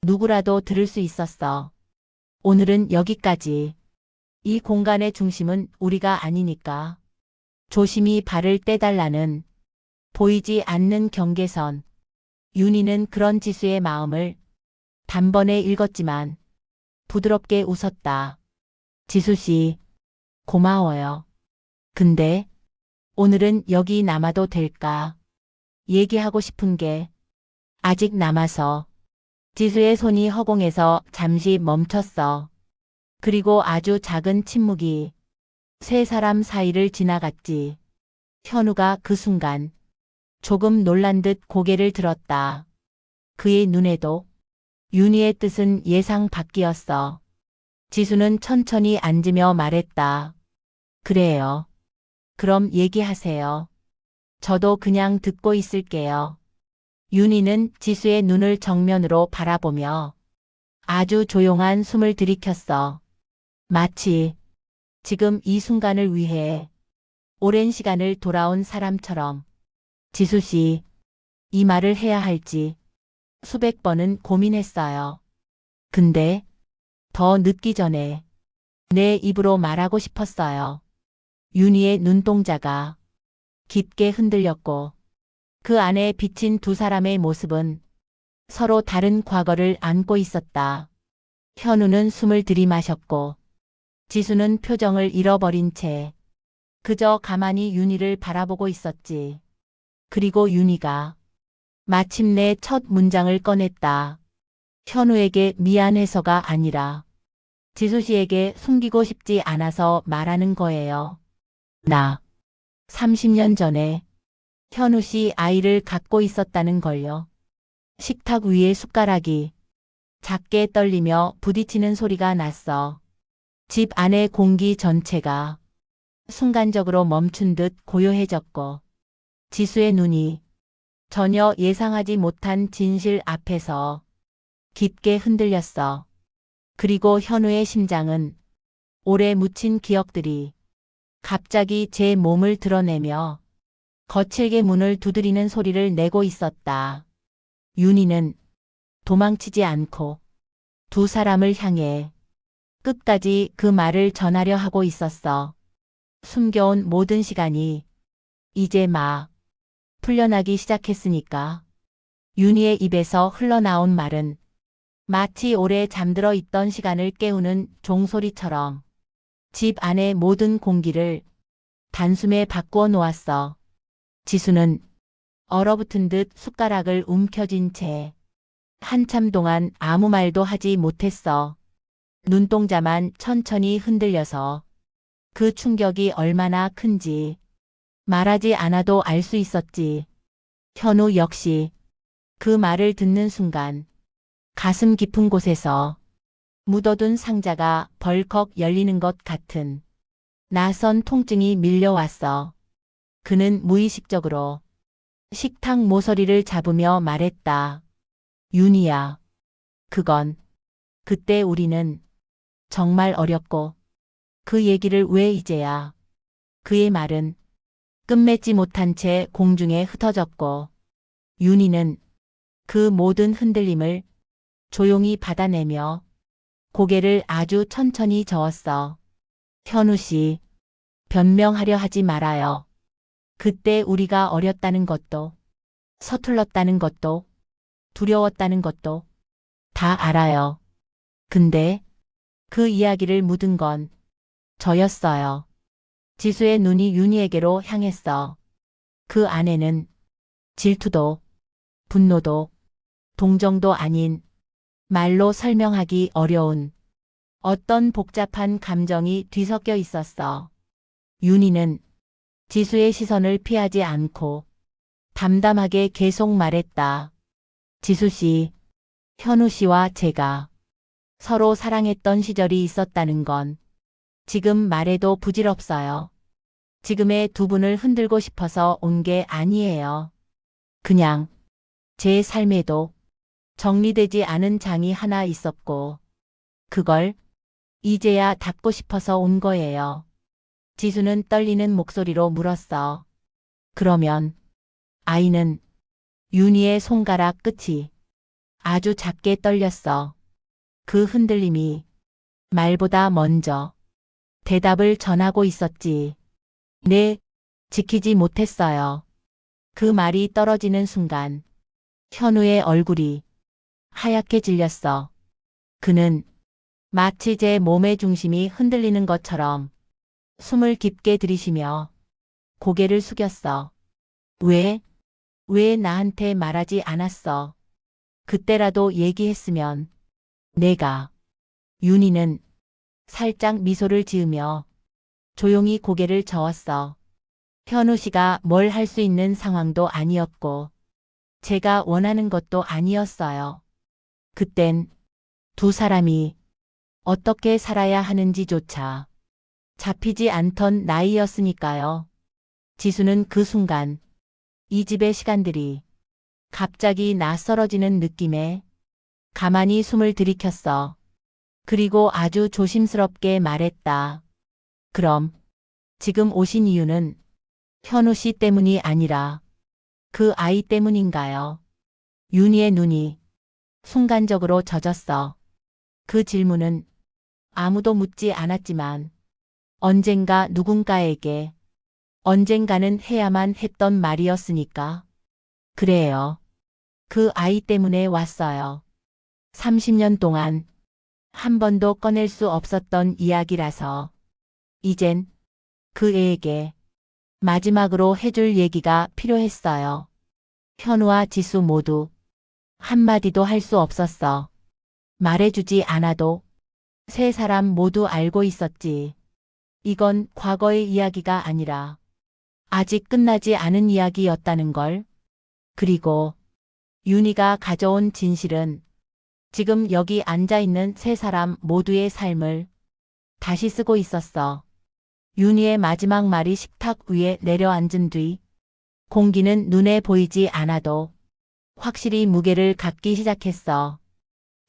누구라도 들을 수 있었어. 오늘은 여기까지. 이 공간의 중심은 우리가 아니니까. 조심히 발을 떼달라는 보이지 않는 경계선. 윤희는 그런 지수의 마음을 단번에 읽었지만 부드럽게 웃었다. 지수 씨, 고마워요. 근데 오늘은 여기 남아도 될까? 얘기하고 싶은 게 아직 남아서. 지수의 손이 허공에서 잠시 멈췄어. 그리고 아주 작은 침묵이 세 사람 사이를 지나갔지. 현우가 그 순간 조금 놀란 듯 고개를 들었다. 그의 눈에도 윤희의 뜻은 예상 밖이었어. 지수는 천천히 앉으며 말했다. 그래요. 그럼 얘기하세요. 저도 그냥 듣고 있을게요. 윤희는 지수의 눈을 정면으로 바라보며 아주 조용한 숨을 들이켰어. 마치 지금 이 순간을 위해 오랜 시간을 돌아온 사람처럼. 지수 씨, 이 말을 해야 할지 수백 번은 고민했어요. 근데 더 늦기 전에 내 입으로 말하고 싶었어요. 윤희의 눈동자가 깊게 흔들렸고 그 안에 비친 두 사람의 모습은 서로 다른 과거를 안고 있었다. 현우는 숨을 들이마셨고 지수는 표정을 잃어버린 채 그저 가만히 윤희를 바라보고 있었지. 그리고 윤희가 마침내 첫 문장을 꺼냈다. 현우에게 미안해서가 아니라 지수 씨에게 숨기고 싶지 않아서 말하는 거예요. 나 30년 전에 현우 씨 아이를 갖고 있었다는 걸요. 식탁 위에 숟가락이 작게 떨리며 부딪히는 소리가 났어. 집 안의 공기 전체가 순간적으로 멈춘 듯 고요해졌고 지수의 눈이 전혀 예상하지 못한 진실 앞에서 깊게 흔들렸어. 그리고 현우의 심장은 오래 묻힌 기억들이 갑자기 제 몸을 드러내며 거칠게 문을 두드리는 소리를 내고 있었다. 윤희는 도망치지 않고 두 사람을 향해 끝까지 그 말을 전하려 하고 있었어. 숨겨온 모든 시간이 이제 막 풀려나기 시작했으니까. 윤희의 입에서 흘러나온 말은 마치 오래 잠들어 있던 시간을 깨우는 종소리처럼 집 안의 모든 공기를 단숨에 바꾸어 놓았어. 지수는 얼어붙은 듯 숟가락을 움켜쥔 채 한참 동안 아무 말도 하지 못했어. 눈동자만 천천히 흔들려서 그 충격이 얼마나 큰지 말하지 않아도 알 수 있었지. 현우 역시 그 말을 듣는 순간 가슴 깊은 곳에서 묻어둔 상자가 벌컥 열리는 것 같은 낯선 통증이 밀려왔어. 그는 무의식적으로 식탁 모서리를 잡으며 말했다. 윤희야, 그건 그때 우리는 정말 어렸고 그 얘기를 왜 이제야. 그의 말은 끝맺지 못한 채 공중에 흩어졌고 윤희는 그 모든 흔들림을 조용히 받아내며 고개를 아주 천천히 저었어. 현우 씨, 변명하려 하지 말아요. 그때 우리가 어렸다는 것도 서툴렀다는 것도 두려웠다는 것도 다 알아요. 근데 그 이야기를 묻은 건 저였어요. 지수의 눈이 윤희에게로 향했어. 그 안에는 질투도 분노도 동정도 아닌 말로 설명하기 어려운 어떤 복잡한 감정이 뒤섞여 있었어. 윤희는 지수의 시선을 피하지 않고 담담하게 계속 말했다. 지수 씨, 현우 씨와 제가 서로 사랑했던 시절이 있었다는 건 지금 말해도 부질없어요. 지금의 두 분을 흔들고 싶어서 온 게 아니에요. 그냥 제 삶에도 정리되지 않은 장이 하나 있었고 그걸 이제야 닫고 싶어서 온 거예요. 지수는 떨리는 목소리로 물었어. 그러면 아이는 윤희의 손가락 끝이 아주 작게 떨렸어. 그 흔들림이 말보다 먼저 대답을 전하고 있었지. 네, 지키지 못했어요. 그 말이 떨어지는 순간 현우의 얼굴이 하얗게 질렸어. 그는 마치 제 몸의 중심이 흔들리는 것처럼 숨을 깊게 들이쉬며 고개를 숙였어. 왜 나한테 말하지 않았어? 그때라도 얘기했으면. 내가. 윤희는 살짝 미소를 지으며 조용히 고개를 저었어. 현우 씨가 뭘 할 수 있는 상황도 아니었고 제가 원하는 것도 아니었어요. 그땐 두 사람이 어떻게 살아야 하는지조차 잡히지 않던 나이였으니까요. 지수는 그 순간 이 집의 시간들이 갑자기 낯설어지는 느낌에 가만히 숨을 들이켰어. 그리고 아주 조심스럽게 말했다. 그럼 지금 오신 이유는 현우 씨 때문이 아니라 그 아이 때문인가요? 윤희의 눈이 순간적으로 젖었어. 그 질문은 아무도 묻지 않았지만 언젠가 누군가에게 언젠가는 해야만 했던 말이었으니까. 그래요. 그 아이 때문에 왔어요. 30년 동안 한 번도 꺼낼 수 없었던 이야기라서 이젠 그 애에게 마지막으로 해줄 얘기가 필요했어요. 현우와 지수 모두 한마디도 할 수 없었어. 말해주지 않아도 세 사람 모두 알고 있었지. 이건 과거의 이야기가 아니라 아직 끝나지 않은 이야기였다는 걸. 그리고 윤희가 가져온 진실은 지금 여기 앉아있는 세 사람 모두의 삶을 다시 쓰고 있었어. 윤희의 마지막 말이 식탁 위에 내려앉은 뒤 공기는 눈에 보이지 않아도 확실히 무게를 갖기 시작했어.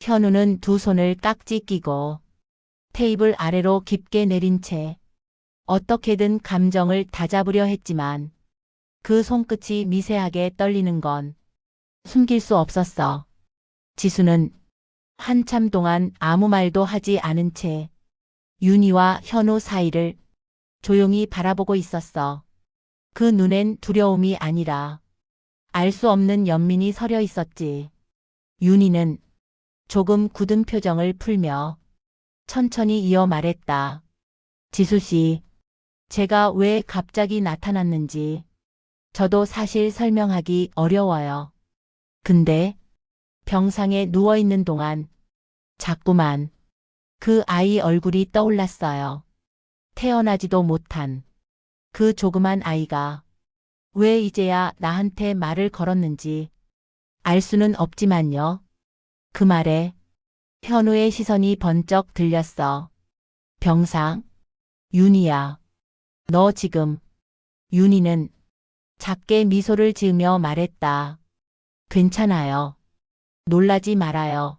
현우는 두 손을 깍지 끼고 테이블 아래로 깊게 내린 채 어떻게든 감정을 다잡으려 했지만 그 손끝이 미세하게 떨리는 건 숨길 수 없었어. 지수는 한참 동안 아무 말도 하지 않은 채 윤희와 현우 사이를 조용히 바라보고 있었어. 그 눈엔 두려움이 아니라 알 수 없는 연민이 서려 있었지. 윤희는 조금 굳은 표정을 풀며 천천히 이어 말했다. 지수 씨, 제가 왜 갑자기 나타났는지 저도 사실 설명하기 어려워요. 근데 병상에 누워있는 동안 자꾸만 그 아이 얼굴이 떠올랐어요. 태어나지도 못한 그 조그만 아이가 왜 이제야 나한테 말을 걸었는지 알 수는 없지만요. 그 말에 현우의 시선이 번쩍 들렸어. 병상? 윤희야, 너 지금. 윤희는 작게 미소를 지으며 말했다. 괜찮아요. 놀라지 말아요.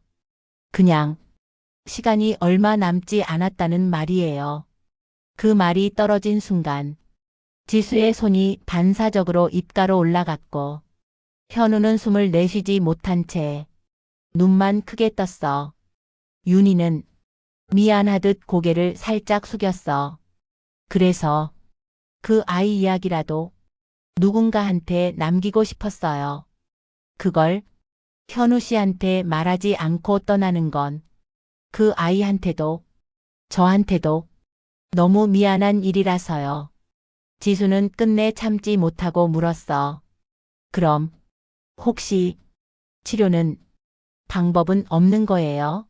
그냥 시간이 얼마 남지 않았다는 말이에요. 그 말이 떨어진 순간 지수의 손이 반사적으로 입가로 올라갔고 현우는 숨을 내쉬지 못한 채 눈만 크게 떴어. 윤희는 미안하듯 고개를 살짝 숙였어. 그래서 그 아이 이야기라도 누군가한테 남기고 싶었어요. 그걸 현우 씨한테 말하지 않고 떠나는 건 그 아이한테도 저한테도 너무 미안한 일이라서요. 지수는 끝내 참지 못하고 물었어. 그럼 혹시 치료는 방법은 없는 거예요?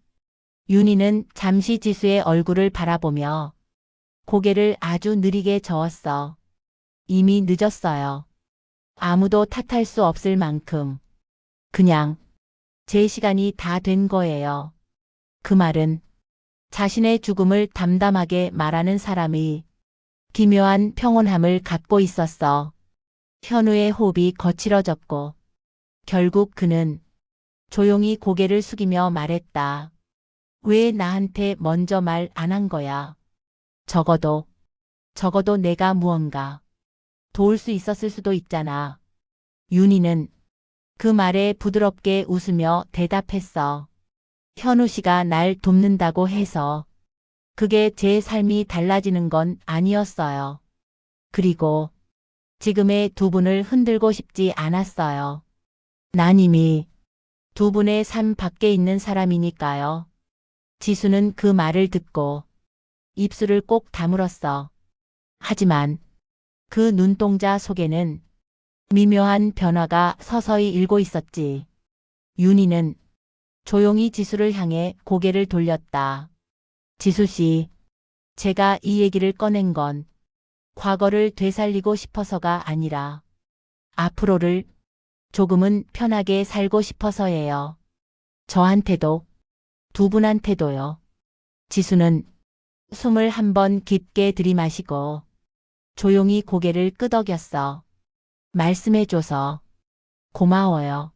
윤희는 잠시 지수의 얼굴을 바라보며 고개를 아주 느리게 저었어. 이미 늦었어요. 아무도 탓할 수 없을 만큼 그냥 제 시간이 다 된 거예요. 그 말은 자신의 죽음을 담담하게 말하는 사람이 기묘한 평온함을 갖고 있었어. 현우의 호흡이 거칠어졌고 결국 그는 조용히 고개를 숙이며 말했다. 왜 나한테 먼저 말 안 한 거야? 적어도 내가 무언가 도울 수 있었을 수도 있잖아. 윤희는 그 말에 부드럽게 웃으며 대답했어. 현우 씨가 날 돕는다고 해서 그게 제 삶이 달라지는 건 아니었어요. 그리고 지금의 두 분을 흔들고 싶지 않았어요. 난 이미 두 분의 삶 밖에 있는 사람이니까요. 지수는 그 말을 듣고 입술을 꼭 다물었어. 하지만 그 눈동자 속에는 미묘한 변화가 서서히 일고 있었지. 윤희는 조용히 지수를 향해 고개를 돌렸다. 지수 씨, 제가 이 얘기를 꺼낸 건 과거를 되살리고 싶어서가 아니라 앞으로를 조금은 편하게 살고 싶어서예요. 저한테도 두 분한테도요. 지수는 숨을 한 번 깊게 들이마시고 조용히 고개를 끄덕였어. 말씀해줘서 고마워요.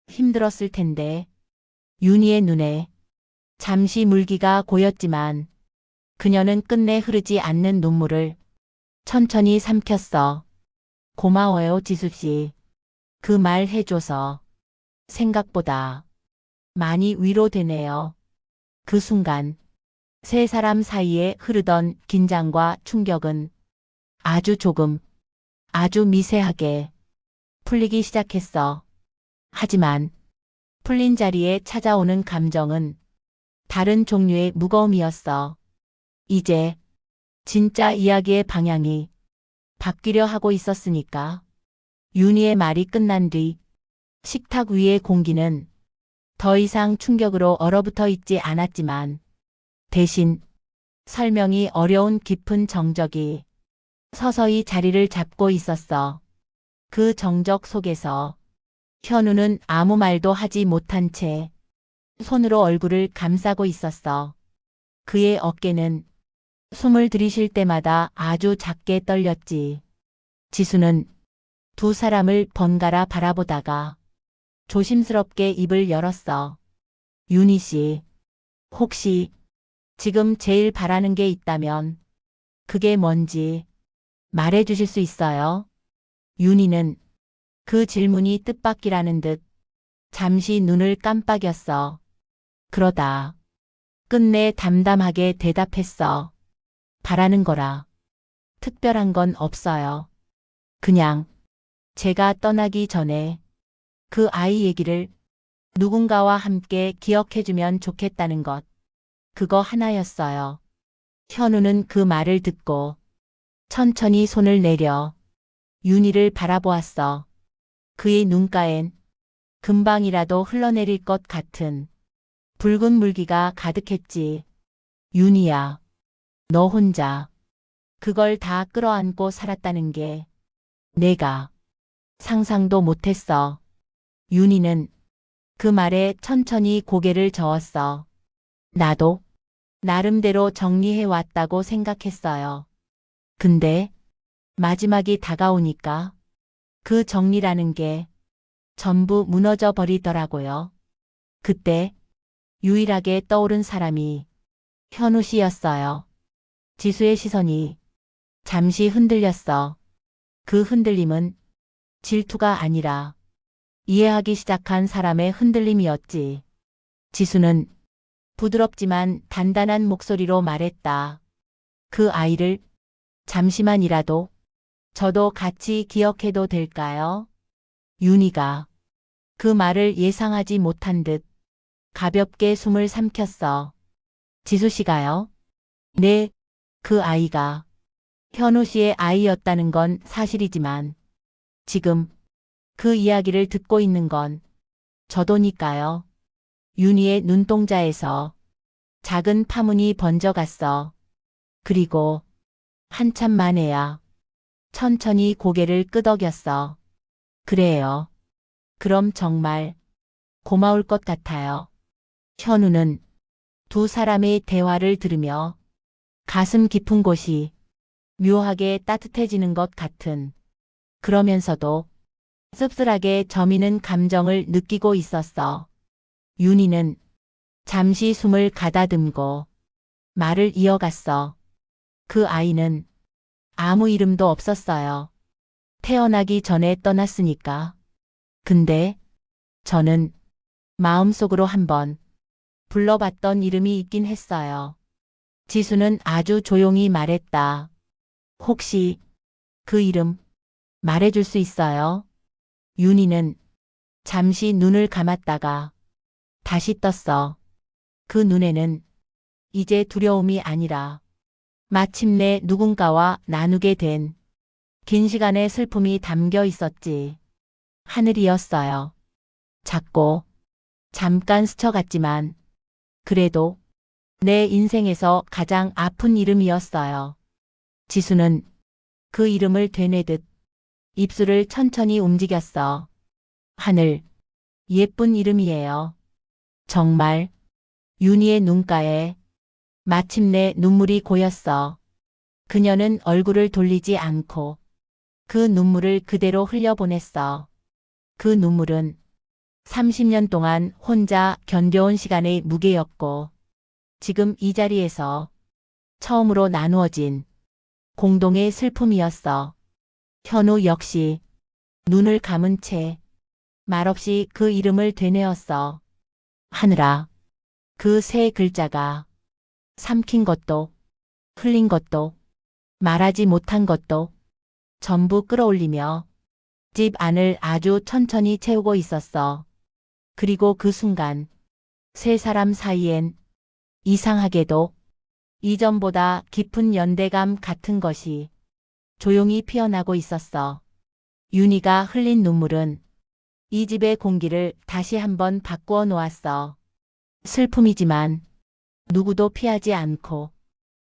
힘들었을 텐데. 윤희의 눈에 잠시 물기가 고였지만 그녀는 끝내 흐르지 않는 눈물을 천천히 삼켰어. 고마워요, 지수씨. 그 말 해줘서 생각보다 많이 위로되네요. 그 순간 세 사람 사이에 흐르던 긴장과 충격은 아주 조금, 아주 미세하게 풀리기 시작했어. 하지만 풀린 자리에 찾아오는 감정은 다른 종류의 무거움이었어. 이제 진짜 이야기의 방향이 바뀌려 하고 있었으니까. 윤희의 말이 끝난 뒤 식탁 위의 공기는 더 이상 충격으로 얼어붙어 있지 않았지만 대신 설명이 어려운 깊은 정적이 서서히 자리를 잡고 있었어. 그 정적 속에서 현우는 아무 말도 하지 못한 채 손으로 얼굴을 감싸고 있었어. 그의 어깨는 숨을 들이쉴 때마다 아주 작게 떨렸지. 지수는 두 사람을 번갈아 바라보다가 조심스럽게 입을 열었어. 윤희 씨, 혹시 지금 제일 바라는 게 있다면 그게 뭔지 말해 주실 수 있어요? 윤희는 그 질문이 뜻밖이라는 듯 잠시 눈을 깜빡였어. 그러다 끝내 담담하게 대답했어. 바라는 거라 특별한 건 없어요. 그냥 제가 떠나기 전에 그 아이 얘기를 누군가와 함께 기억해주면 좋겠다는 것. 그거 하나였어요. 현우는 그 말을 듣고 천천히 손을 내려 윤희를 바라보았어. 그의 눈가엔 금방이라도 흘러내릴 것 같은 붉은 물기가 가득했지. 윤희야, 너 혼자 그걸 다 끌어안고 살았다는 게 내가 상상도 못했어. 윤희는 그 말에 천천히 고개를 저었어. 나도 나름대로 정리해 왔다고 생각했어요. 근데 마지막이 다가오니까 그 정리라는 게 전부 무너져 버리더라고요. 그때 유일하게 떠오른 사람이 현우 씨였어요. 지수의 시선이 잠시 흔들렸어. 그 흔들림은 질투가 아니라 이해하기 시작한 사람의 흔들림이었지. 지수는 부드럽지만 단단한 목소리로 말했다. 그 아이를 잠시만이라도 저도 같이 기억해도 될까요? 윤희가 그 말을 예상하지 못한 듯 가볍게 숨을 삼켰어. 지수 씨가요? 네, 그 아이가 현우 씨의 아이였다는 건 사실이지만 지금 그 이야기를 듣고 있는 건 저도니까요. 윤희의 눈동자에서 작은 파문이 번져갔어. 그리고 한참 만에야 천천히 고개를 끄덕였어. 그래요. 그럼 정말 고마울 것 같아요. 현우는 두 사람의 대화를 들으며 가슴 깊은 곳이 묘하게 따뜻해지는 것 같은 그러면서도 씁쓸하게 저미는 감정을 느끼고 있었어. 윤희는 잠시 숨을 가다듬고 말을 이어갔어. 그 아이는 아무 이름도 없었어요. 태어나기 전에 떠났으니까. 근데 저는 마음속으로 한번 불러봤던 이름이 있긴 했어요. 지수는 아주 조용히 말했다. 혹시 그 이름 말해줄 수 있어요? 윤희는 잠시 눈을 감았다가 다시 떴어. 그 눈에는 이제 두려움이 아니라 마침내 누군가와 나누게 된 긴 시간의 슬픔이 담겨 있었지. 하늘이었어요. 작고 잠깐 스쳐갔지만 그래도 내 인생에서 가장 아픈 이름이었어요. 지수는 그 이름을 되뇌듯 입술을 천천히 움직였어. 하늘, 예쁜 이름이에요. 정말 윤희의 눈가에 마침내 눈물이 고였어. 그녀는 얼굴을 돌리지 않고 그 눈물을 그대로 흘려보냈어. 그 눈물은 30년 동안 혼자 견뎌온 시간의 무게였고 지금 이 자리에서 처음으로 나누어진 공동의 슬픔이었어. 현우 역시 눈을 감은 채 말없이 그 이름을 되뇌었어. 하늘아, 그 세 글자가 삼킨 것도 흘린 것도 말하지 못한 것도 전부 끌어올리며 집 안을 아주 천천히 채우고 있었어. 그리고 그 순간 세 사람 사이엔 이상하게도 이전보다 깊은 연대감 같은 것이 조용히 피어나고 있었어. 윤희가 흘린 눈물은 이 집의 공기를 다시 한번 바꾸어 놓았어. 슬픔이지만 누구도 피하지 않고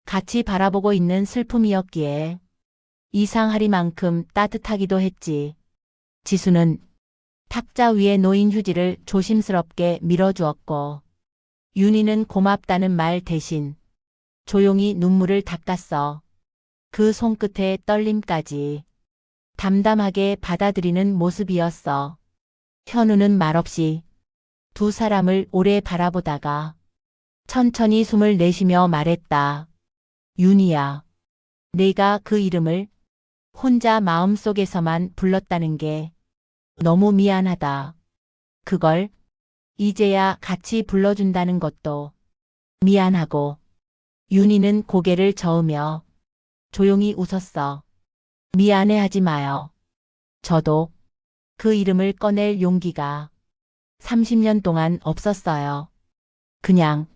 같이 바라보고 있는 슬픔이었기에 이상하리만큼 따뜻하기도 했지. 지수는 탁자 위에 놓인 휴지를 조심스럽게 밀어주었고 윤희는 고맙다는 말 대신 조용히 눈물을 닦았어. 그 손끝의 떨림까지 담담하게 받아들이는 모습이었어. 현우는 말없이 두 사람을 오래 바라보다가 천천히 숨을 내쉬며 말했다. 윤희야, 내가 그 이름을 혼자 마음속에서만 불렀다는 게 너무 미안하다. 그걸 이제야 같이 불러준다는 것도 미안하고. 윤희는 고개를 저으며 조용히 웃었어. 미안해하지 마요. 저도 그 이름을 꺼낼 용기가 30년 동안 없었어요. 그냥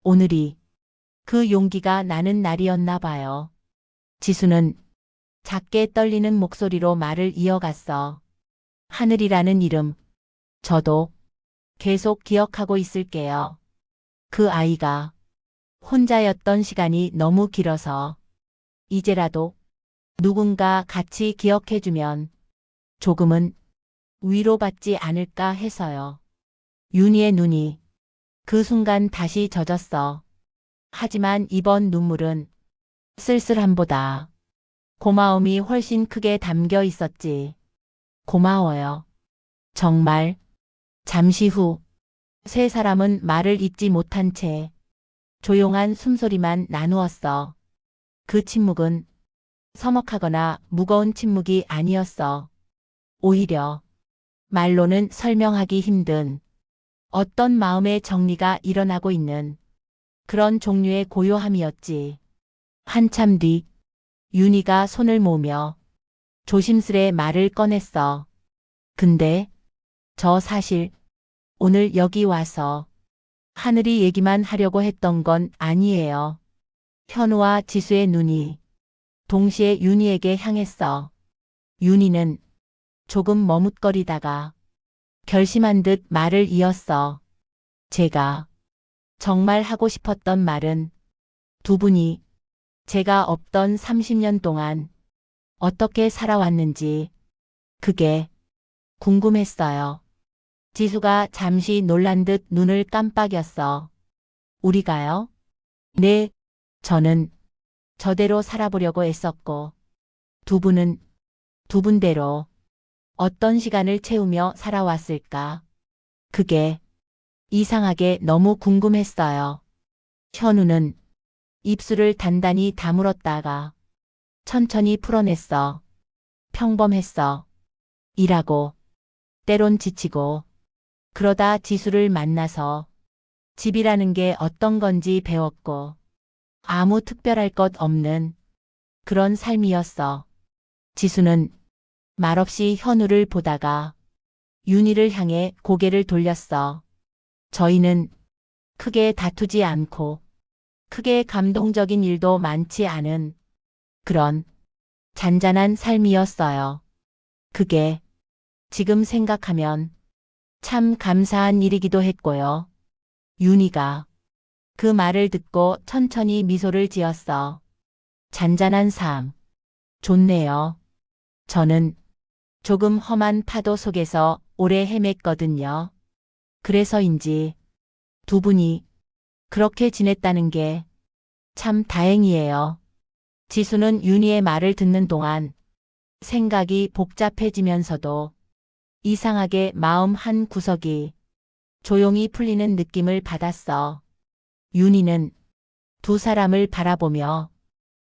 오늘이 그 용기가 나는 날이었나 봐요. 지수는 작게 떨리는 목소리로 말을 이어갔어. 하늘이라는 이름, 저도 계속 기억하고 있을게요. 그 아이가 혼자였던 시간이 너무 길어서 이제라도 누군가 같이 기억해주면 조금은 위로받지 않을까 해서요. 윤희의 눈이 그 순간 다시 젖었어. 하지만 이번 눈물은 쓸쓸함보다 고마움이 훨씬 크게 담겨 있었지. 고마워요. 정말. 잠시 후 세 사람은 말을 잇지 못한 채 조용한 숨소리만 나누었어. 그 침묵은 서먹하거나 무거운 침묵이 아니었어. 오히려 말로는 설명하기 힘든 어떤 마음의 정리가 일어나고 있는 그런 종류의 고요함이었지. 한참 뒤 윤희가 손을 모으며 조심스레 말을 꺼냈어. 근데 저 사실 오늘 여기 와서 하늘이 얘기만 하려고 했던 건 아니에요. 현우와 지수의 눈이 동시에 윤희에게 향했어. 윤희는 조금 머뭇거리다가 결심한 듯 말을 이었어. 제가 정말 하고 싶었던 말은 두 분이 제가 없던 30년 동안 어떻게 살아왔는지 그게 궁금했어요. 지수가 잠시 놀란 듯 눈을 깜빡였어. 우리가요? 네, 저는 저대로 살아보려고 애썼고 두 분은 두 분대로 어떤 시간을 채우며 살아왔을까? 그게 이상하게 너무 궁금했어요. 현우는 입술을 단단히 다물었다가 천천히 풀어냈어. 평범했어. 일하고, 때론 지치고, 그러다 지수를 만나서 집이라는 게 어떤 건지 배웠고, 아무 특별할 것 없는 그런 삶이었어. 지수는 말없이 현우를 보다가 윤희를 향해 고개를 돌렸어. 저희는 크게 다투지 않고 크게 감동적인 일도 많지 않은 그런 잔잔한 삶이었어요. 그게 지금 생각하면 참 감사한 일이기도 했고요. 윤희가 그 말을 듣고 천천히 미소를 지었어. 잔잔한 삶. 좋네요. 저는 조금 험한 파도 속에서 오래 헤맸거든요. 그래서인지 두 분이 그렇게 지냈다는 게 참 다행이에요. 지수는 윤희의 말을 듣는 동안 생각이 복잡해지면서도 이상하게 마음 한 구석이 조용히 풀리는 느낌을 받았어. 윤희는 두 사람을 바라보며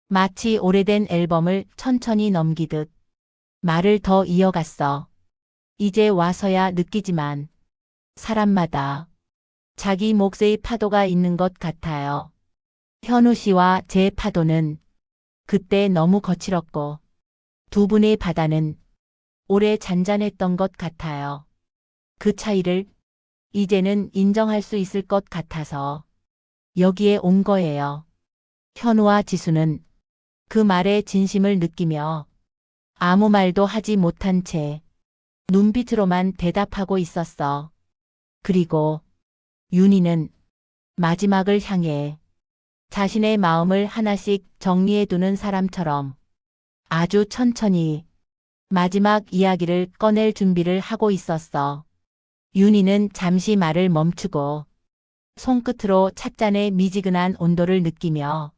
마치 오래된 앨범을 천천히 넘기듯 말을 더 이어갔어. 이제 와서야 느끼지만 사람마다 자기 몫의 파도가 있는 것 같아요. 현우 씨와 제 파도는 그때 너무 거칠었고 두 분의 바다는 오래 잔잔했던 것 같아요. 그 차이를 이제는 인정할 수 있을 것 같아서 여기에 온 거예요. 현우와 지수는 그 말의 진심을 느끼며 아무 말도 하지 못한 채 눈빛으로만 대답하고 있었어. 그리고 윤희는 마지막을 향해 자신의 마음을 하나씩 정리해두는 사람처럼 아주 천천히 마지막 이야기를 꺼낼 준비를 하고 있었어. 윤희는 잠시 말을 멈추고 손끝으로 찻잔의 미지근한 온도를 느끼며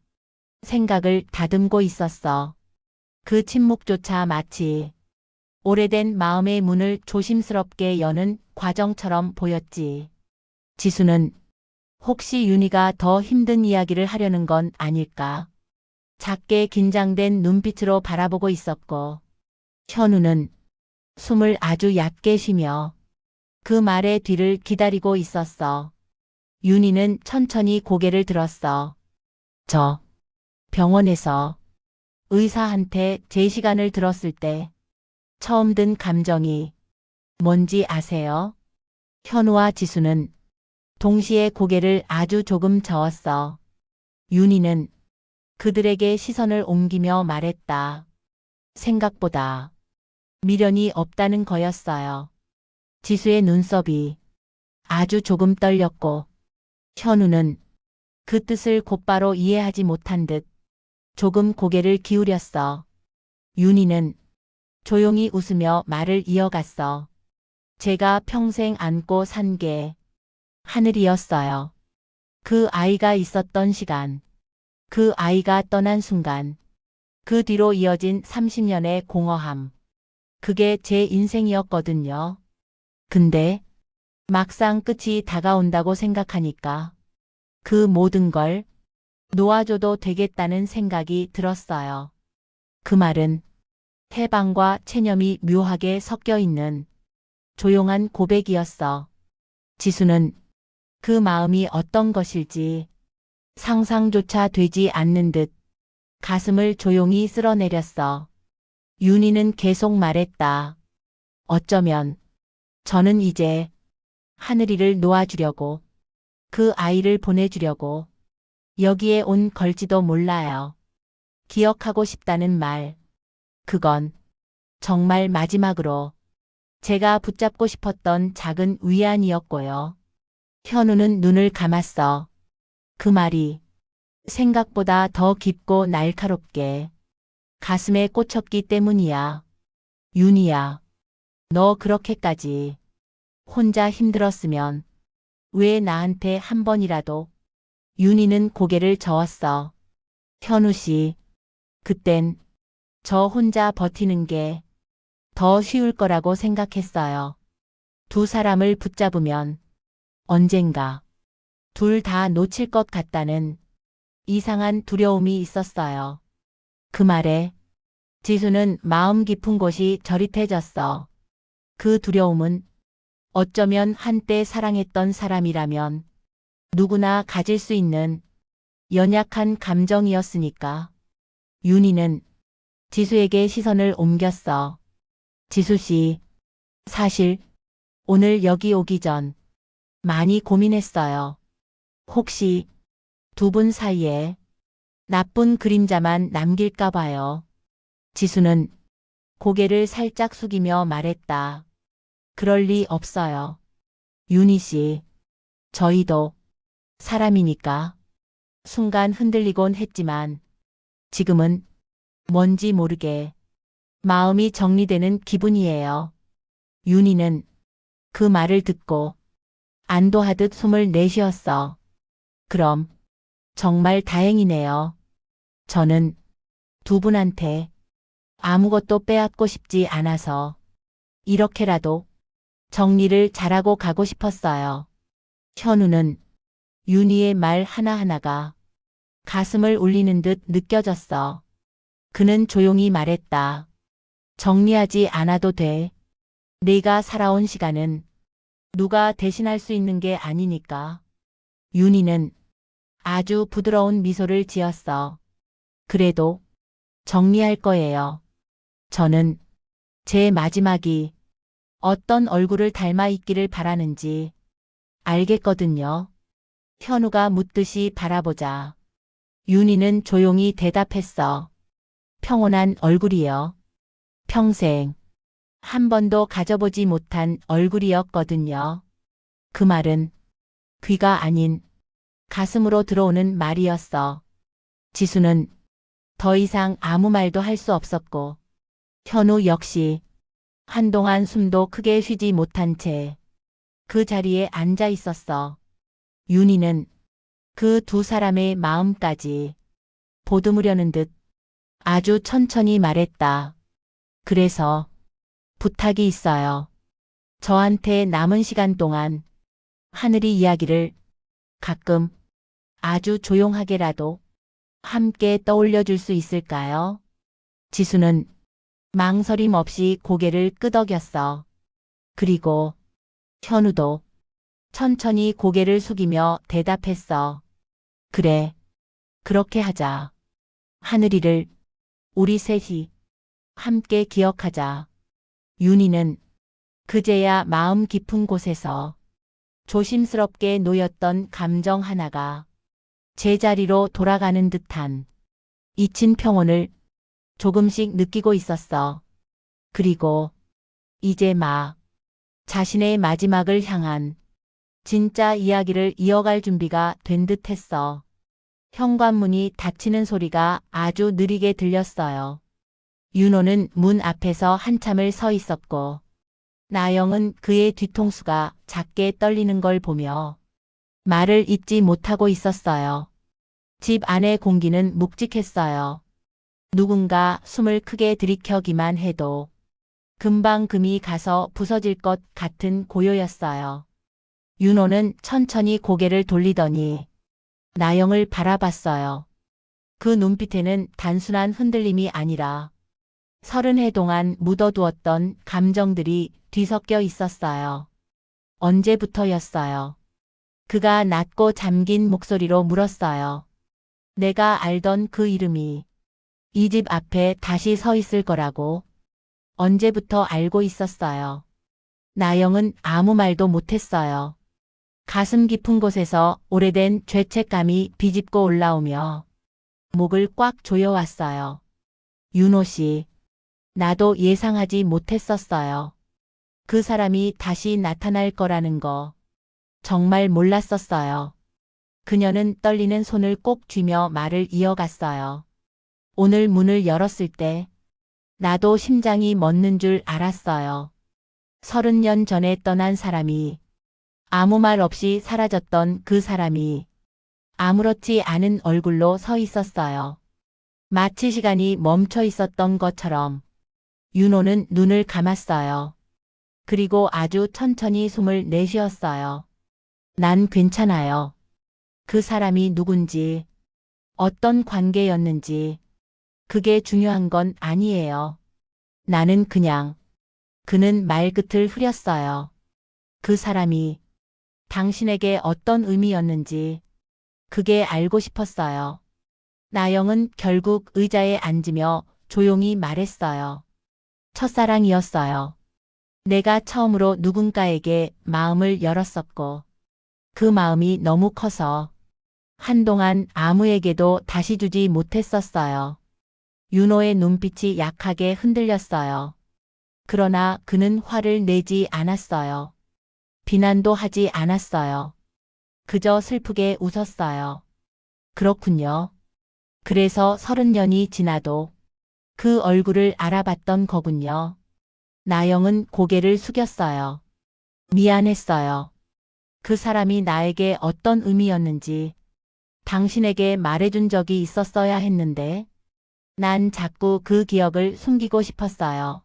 생각을 다듬고 있었어. 그 침묵조차 마치 오래된 마음의 문을 조심스럽게 여는 과정처럼 보였지. 지수는 혹시 윤희가 더 힘든 이야기를 하려는 건 아닐까? 작게 긴장된 눈빛으로 바라보고 있었고, 현우는 숨을 아주 얕게 쉬며 그 말의 뒤를 기다리고 있었어. 윤희는 천천히 고개를 들었어. 저 병원에서 의사한테 제 시간을 들었을 때 처음 든 감정이 뭔지 아세요? 현우와 지수는 동시에 고개를 아주 조금 저었어. 윤희는 그들에게 시선을 옮기며 말했다. 생각보다 미련이 없다는 거였어요. 지수의 눈썹이 아주 조금 떨렸고 현우는 그 뜻을 곧바로 이해하지 못한 듯 조금 고개를 기울였어. 윤희는 조용히 웃으며 말을 이어갔어. 제가 평생 안고 산 게 하늘이었어요. 그 아이가 있었던 시간, 그 아이가 떠난 순간, 그 뒤로 이어진 30년의 공허함. 그게 제 인생이었거든요. 근데 막상 끝이 다가온다고 생각하니까 그 모든 걸 놓아줘도 되겠다는 생각이 들었어요. 그 말은 해방과 체념이 묘하게 섞여 있는 조용한 고백이었어. 지수는 그 마음이 어떤 것일지 상상조차 되지 않는 듯 가슴을 조용히 쓸어내렸어. 윤희는 계속 말했다. 어쩌면 저는 이제 하늘이를 놓아주려고 그 아이를 보내주려고 여기에 온 걸지도 몰라요. 기억하고 싶다는 말. 그건 정말 마지막으로 제가 붙잡고 싶었던 작은 위안이었고요. 현우는 눈을 감았어. 그 말이 생각보다 더 깊고 날카롭게 가슴에 꽂혔기 때문이야. 윤희야, 너 그렇게까지 혼자 힘들었으면 왜 나한테 한 번이라도. 윤희는 고개를 저었어. 현우 씨, 그땐 저 혼자 버티는 게 더 쉬울 거라고 생각했어요. 두 사람을 붙잡으면 언젠가 둘 다 놓칠 것 같다는 이상한 두려움이 있었어요. 그 말에 지수는 마음 깊은 곳이 저릿해졌어. 그 두려움은 어쩌면 한때 사랑했던 사람이라면 누구나 가질 수 있는 연약한 감정이었으니까. 윤희는 지수에게 시선을 옮겼어. 지수 씨, 사실 오늘 여기 오기 전 많이 고민했어요. 혹시 두 분 사이에 나쁜 그림자만 남길까 봐요. 지수는 고개를 살짝 숙이며 말했다. 그럴 리 없어요. 윤희 씨, 저희도 사람이니까. 순간 흔들리곤 했지만 지금은 뭔지 모르게 마음이 정리되는 기분이에요. 윤희는 그 말을 듣고 안도하듯 숨을 내쉬었어. 그럼 정말 다행이네요. 저는 두 분한테 아무것도 빼앗고 싶지 않아서 이렇게라도 정리를 잘하고 가고 싶었어요. 현우는 윤희의 말 하나하나가 가슴을 울리는 듯 느껴졌어. 그는 조용히 말했다. 정리하지 않아도 돼. 네가 살아온 시간은 누가 대신할 수 있는 게 아니니까. 윤희는 아주 부드러운 미소를 지었어. 그래도 정리할 거예요. 저는 제 마지막이 어떤 얼굴을 닮아 있기를 바라는지 알겠거든요. 현우가 묻듯이 바라보자. 윤희는 조용히 대답했어. 평온한 얼굴이요. 평생 한 번도 가져보지 못한 얼굴이었거든요. 그 말은 귀가 아닌 가슴으로 들어오는 말이었어. 지수는 더 이상 아무 말도 할 수 없었고 현우 역시 한동안 숨도 크게 쉬지 못한 채 그 자리에 앉아 있었어. 윤희는 그 두 사람의 마음까지 보듬으려는 듯 아주 천천히 말했다. 그래서 부탁이 있어요. 저한테 남은 시간 동안 하늘이 이야기를 가끔 아주 조용하게라도 함께 떠올려 줄 수 있을까요? 지수는 망설임 없이 고개를 끄덕였어. 그리고 현우도 천천히 고개를 숙이며 대답했어. 그래, 그렇게 하자. 하늘이를 우리 셋이 함께 기억하자. 윤희는 그제야 마음 깊은 곳에서 조심스럽게 놓였던 감정 하나가 제자리로 돌아가는 듯한 잊힌 평온을 조금씩 느끼고 있었어. 그리고 이제 막 자신의 마지막을 향한 진짜 이야기를 이어갈 준비가 된 듯했어. 현관문이 닫히는 소리가 아주 느리게 들렸어요. 윤호는 문 앞에서 한참을 서 있었고 나영은 그의 뒤통수가 작게 떨리는 걸 보며 말을 잇지 못하고 있었어요. 집 안의 공기는 묵직했어요. 누군가 숨을 크게 들이켜기만 해도 금방 금이 가서 부서질 것 같은 고요였어요. 윤호는 천천히 고개를 돌리더니 나영을 바라봤어요. 그 눈빛에는 단순한 흔들림이 아니라 30해 동안 묻어두었던 감정들이 뒤섞여 있었어요. 언제부터였어요? 그가 낮고 잠긴 목소리로 물었어요. 내가 알던 그 이름이 이 집 앞에 다시 서 있을 거라고 언제부터 알고 있었어요. 나영은 아무 말도 못했어요. 가슴 깊은 곳에서 오래된 죄책감이 비집고 올라오며 목을 꽉 조여왔어요. 윤호 씨, 나도 예상하지 못했었어요. 그 사람이 다시 나타날 거라는 거 정말 몰랐었어요. 그녀는 떨리는 손을 꼭 쥐며 말을 이어갔어요. 오늘 문을 열었을 때 나도 심장이 멎는 줄 알았어요. 30년 전에 떠난 사람이 아무 말 없이 사라졌던 그 사람이 아무렇지 않은 얼굴로 서 있었어요. 마치 시간이 멈춰 있었던 것처럼 윤호는 눈을 감았어요. 그리고 아주 천천히 숨을 내쉬었어요. 난 괜찮아요. 그 사람이 누군지, 어떤 관계였는지, 그게 중요한 건 아니에요. 나는 그냥, 그는 말끝을 흐렸어요. 그 사람이 당신에게 어떤 의미였는지, 그게 알고 싶었어요. 나영은 결국 의자에 앉으며 조용히 말했어요. 첫사랑이었어요. 내가 처음으로 누군가에게 마음을 열었었고, 그 마음이 너무 커서 한동안 아무에게도 다시 주지 못했었어요. 윤호의 눈빛이 약하게 흔들렸어요. 그러나 그는 화를 내지 않았어요. 비난도 하지 않았어요. 그저 슬프게 웃었어요. 그렇군요. 그래서 30년이 지나도 그 얼굴을 알아봤던 거군요. 나영은 고개를 숙였어요. 미안했어요. 그 사람이 나에게 어떤 의미였는지 당신에게 말해준 적이 있었어야 했는데 난 자꾸 그 기억을 숨기고 싶었어요.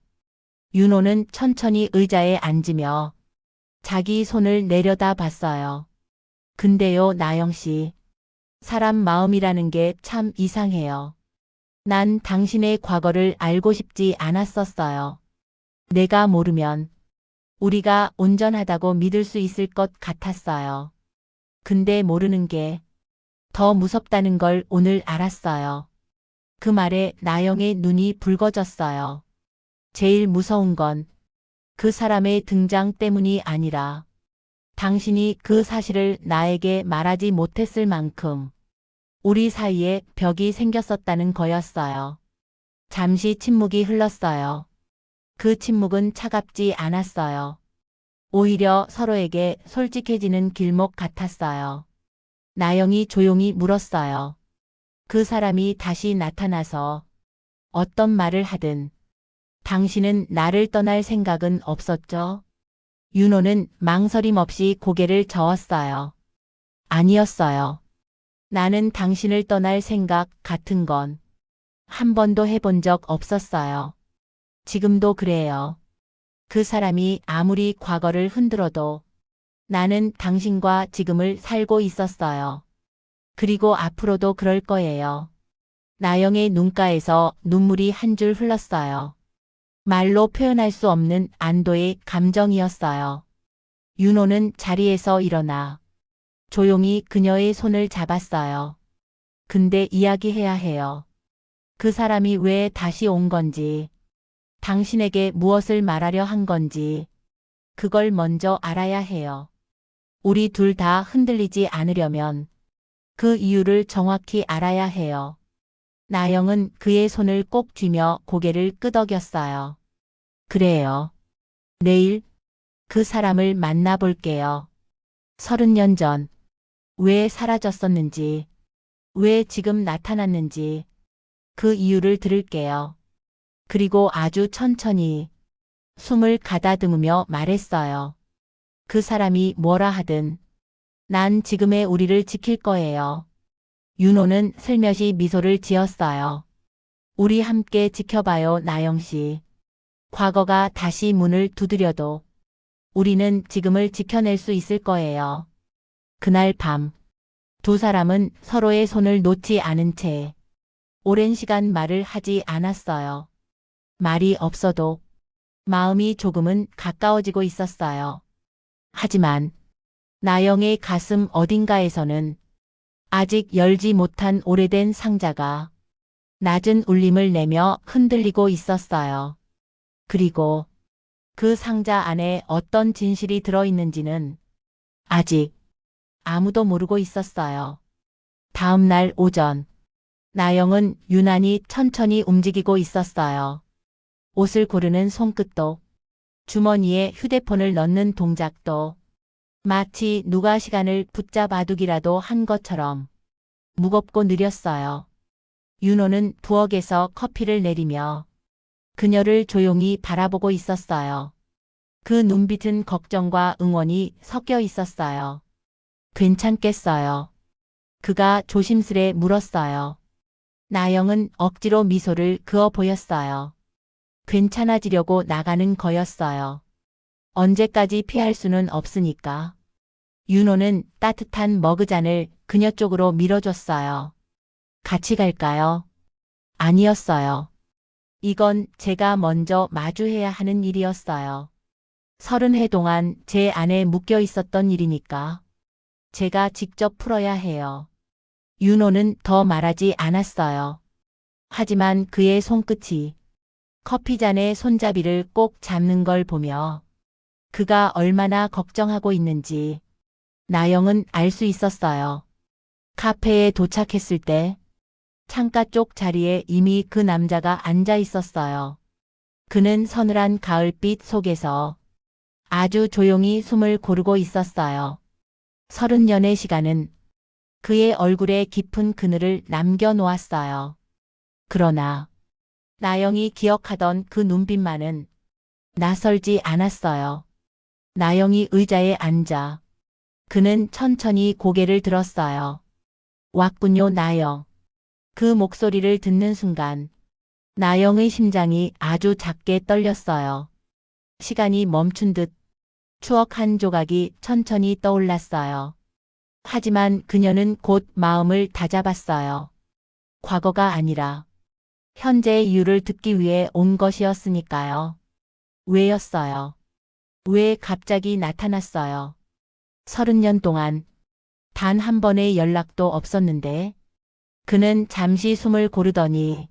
윤호는 천천히 의자에 앉으며 자기 손을 내려다 봤어요. 근데요, 나영 씨. 사람 마음이라는 게 참 이상해요. 난 당신의 과거를 알고 싶지 않았었어요. 내가 모르면 우리가 온전하다고 믿을 수 있을 것 같았어요. 근데 모르는 게 더 무섭다는 걸 오늘 알았어요. 그 말에 나영의 눈이 붉어졌어요. 제일 무서운 건 그 사람의 등장 때문이 아니라 당신이 그 사실을 나에게 말하지 못했을 만큼 우리 사이에 벽이 생겼었다는 거였어요. 잠시 침묵이 흘렀어요. 그 침묵은 차갑지 않았어요. 오히려 서로에게 솔직해지는 길목 같았어요. 나영이 조용히 물었어요. 그 사람이 다시 나타나서 어떤 말을 하든 당신은 나를 떠날 생각은 없었죠? 윤호는 망설임 없이 고개를 저었어요. 아니었어요. 나는 당신을 떠날 생각 같은 건 한 번도 해본 적 없었어요. 지금도 그래요. 그 사람이 아무리 과거를 흔들어도 나는 당신과 지금을 살고 있었어요. 그리고 앞으로도 그럴 거예요. 나영의 눈가에서 눈물이 한 줄 흘렀어요. 말로 표현할 수 없는 안도의 감정이었어요. 윤호는 자리에서 일어나 조용히 그녀의 손을 잡았어요. 근데 이야기해야 해요. 그 사람이 왜 다시 온 건지, 당신에게 무엇을 말하려 한 건지, 그걸 먼저 알아야 해요. 우리 둘 다 흔들리지 않으려면 그 이유를 정확히 알아야 해요. 나영은 그의 손을 꼭 쥐며 고개를 끄덕였어요. 그래요. 내일 그 사람을 만나볼게요. 30년 전, 왜 사라졌었는지, 왜 지금 나타났는지, 그 이유를 들을게요. 그리고 아주 천천히 숨을 가다듬으며 말했어요. 그 사람이 뭐라 하든 난 지금의 우리를 지킬 거예요. 윤호는 슬며시 미소를 지었어요. 우리 함께 지켜봐요, 나영 씨. 과거가 다시 문을 두드려도 우리는 지금을 지켜낼 수 있을 거예요. 그날 밤, 두 사람은 서로의 손을 놓지 않은 채 오랜 시간 말을 하지 않았어요. 말이 없어도 마음이 조금은 가까워지고 있었어요. 하지만 나영의 가슴 어딘가에서는 아직 열지 못한 오래된 상자가 낮은 울림을 내며 흔들리고 있었어요. 그리고 그 상자 안에 어떤 진실이 들어있는지는 아직 아무도 모르고 있었어요. 다음 날 오전, 나영은 유난히 천천히 움직이고 있었어요. 옷을 고르는 손끝도, 주머니에 휴대폰을 넣는 동작도 마치 누가 시간을 붙잡아두기라도 한 것처럼 무겁고 느렸어요. 윤호는 부엌에서 커피를 내리며 그녀를 조용히 바라보고 있었어요. 그 눈빛은 걱정과 응원이 섞여 있었어요. 괜찮겠어요? 그가 조심스레 물었어요. 나영은 억지로 미소를 그어 보였어요. 괜찮아지려고 나가는 거였어요. 언제까지 피할 수는 없으니까. 윤호는 따뜻한 머그잔을 그녀 쪽으로 밀어줬어요. 같이 갈까요? 아니었어요. 이건 제가 먼저 마주해야 하는 일이었어요. 30해 동안 제 안에 묶여 있었던 일이니까 제가 직접 풀어야 해요. 윤호는 더 말하지 않았어요. 하지만 그의 손끝이 커피잔의 손잡이를 꼭 잡는 걸 보며 그가 얼마나 걱정하고 있는지 나영은 알 수 있었어요. 카페에 도착했을 때 창가 쪽 자리에 이미 그 남자가 앉아 있었어요. 그는 서늘한 가을빛 속에서 아주 조용히 숨을 고르고 있었어요. 30년의 시간은 그의 얼굴에 깊은 그늘을 남겨놓았어요. 그러나 나영이 기억하던 그 눈빛만은 낯설지 않았어요. 나영이 의자에 앉아 그는 천천히 고개를 들었어요. 왔군요, 나영. 그 목소리를 듣는 순간 나영의 심장이 아주 작게 떨렸어요. 시간이 멈춘 듯 추억 한 조각이 천천히 떠올랐어요. 하지만 그녀는 곧 마음을 다잡았어요. 과거가 아니라 현재의 이유를 듣기 위해 온 것이었으니까요. 왜였어요? 왜 갑자기 나타났어요? 30년 동안 단 한 번의 연락도 없었는데 그는 잠시 숨을 고르더니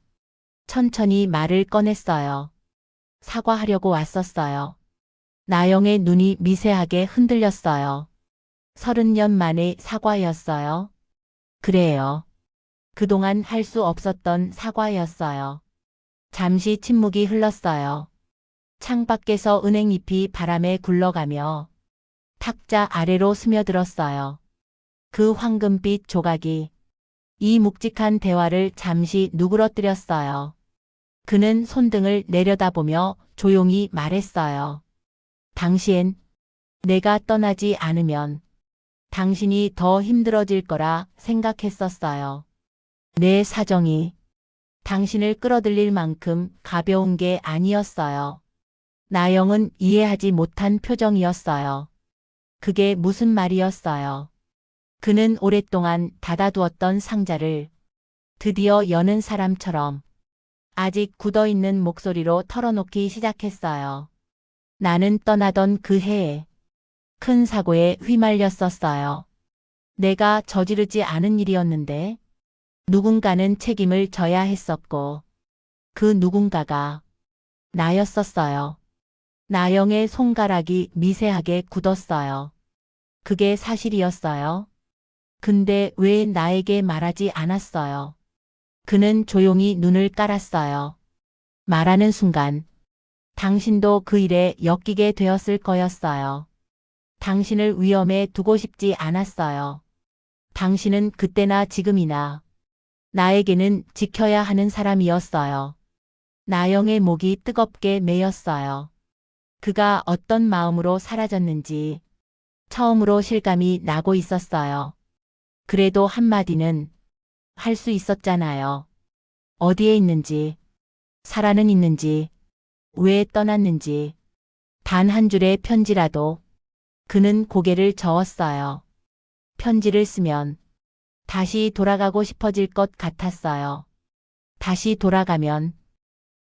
천천히 말을 꺼냈어요. 사과하려고 왔었어요. 나영의 눈이 미세하게 흔들렸어요. 30년 만의 사과였어요. 그래요. 그동안 할 수 없었던 사과였어요. 잠시 침묵이 흘렀어요. 창밖에서 은행잎이 바람에 굴러가며 탁자 아래로 스며들었어요. 그 황금빛 조각이 이 묵직한 대화를 잠시 누그러뜨렸어요. 그는 손등을 내려다보며 조용히 말했어요. 당시엔 내가 떠나지 않으면 당신이 더 힘들어질 거라 생각했었어요. 내 사정이 당신을 끌어들일 만큼 가벼운 게 아니었어요. 나영은 이해하지 못한 표정이었어요. 그게 무슨 말이었어요. 그는 오랫동안 닫아두었던 상자를 드디어 여는 사람처럼 아직 굳어있는 목소리로 털어놓기 시작했어요. 나는 떠나던 그 해에 큰 사고에 휘말렸었어요. 내가 저지르지 않은 일이었는데 누군가는 책임을 져야 했었고 그 누군가가 나였었어요. 나영의 손가락이 미세하게 굳었어요. 그게 사실이었어요. 근데 왜 나에게 말하지 않았어요? 그는 조용히 눈을 깔았어요. 말하는 순간 당신도 그 일에 엮이게 되었을 거였어요. 당신을 위험에 두고 싶지 않았어요. 당신은 그때나 지금이나 나에게는 지켜야 하는 사람이었어요. 나영의 목이 뜨겁게 메였어요. 그가 어떤 마음으로 사라졌는지 처음으로 실감이 나고 있었어요. 그래도 한마디는 할 수 있었잖아요. 어디에 있는지, 살아는 있는지, 왜 떠났는지, 단 한 줄의 편지라도. 그는 고개를 저었어요. 편지를 쓰면 다시 돌아가고 싶어질 것 같았어요. 다시 돌아가면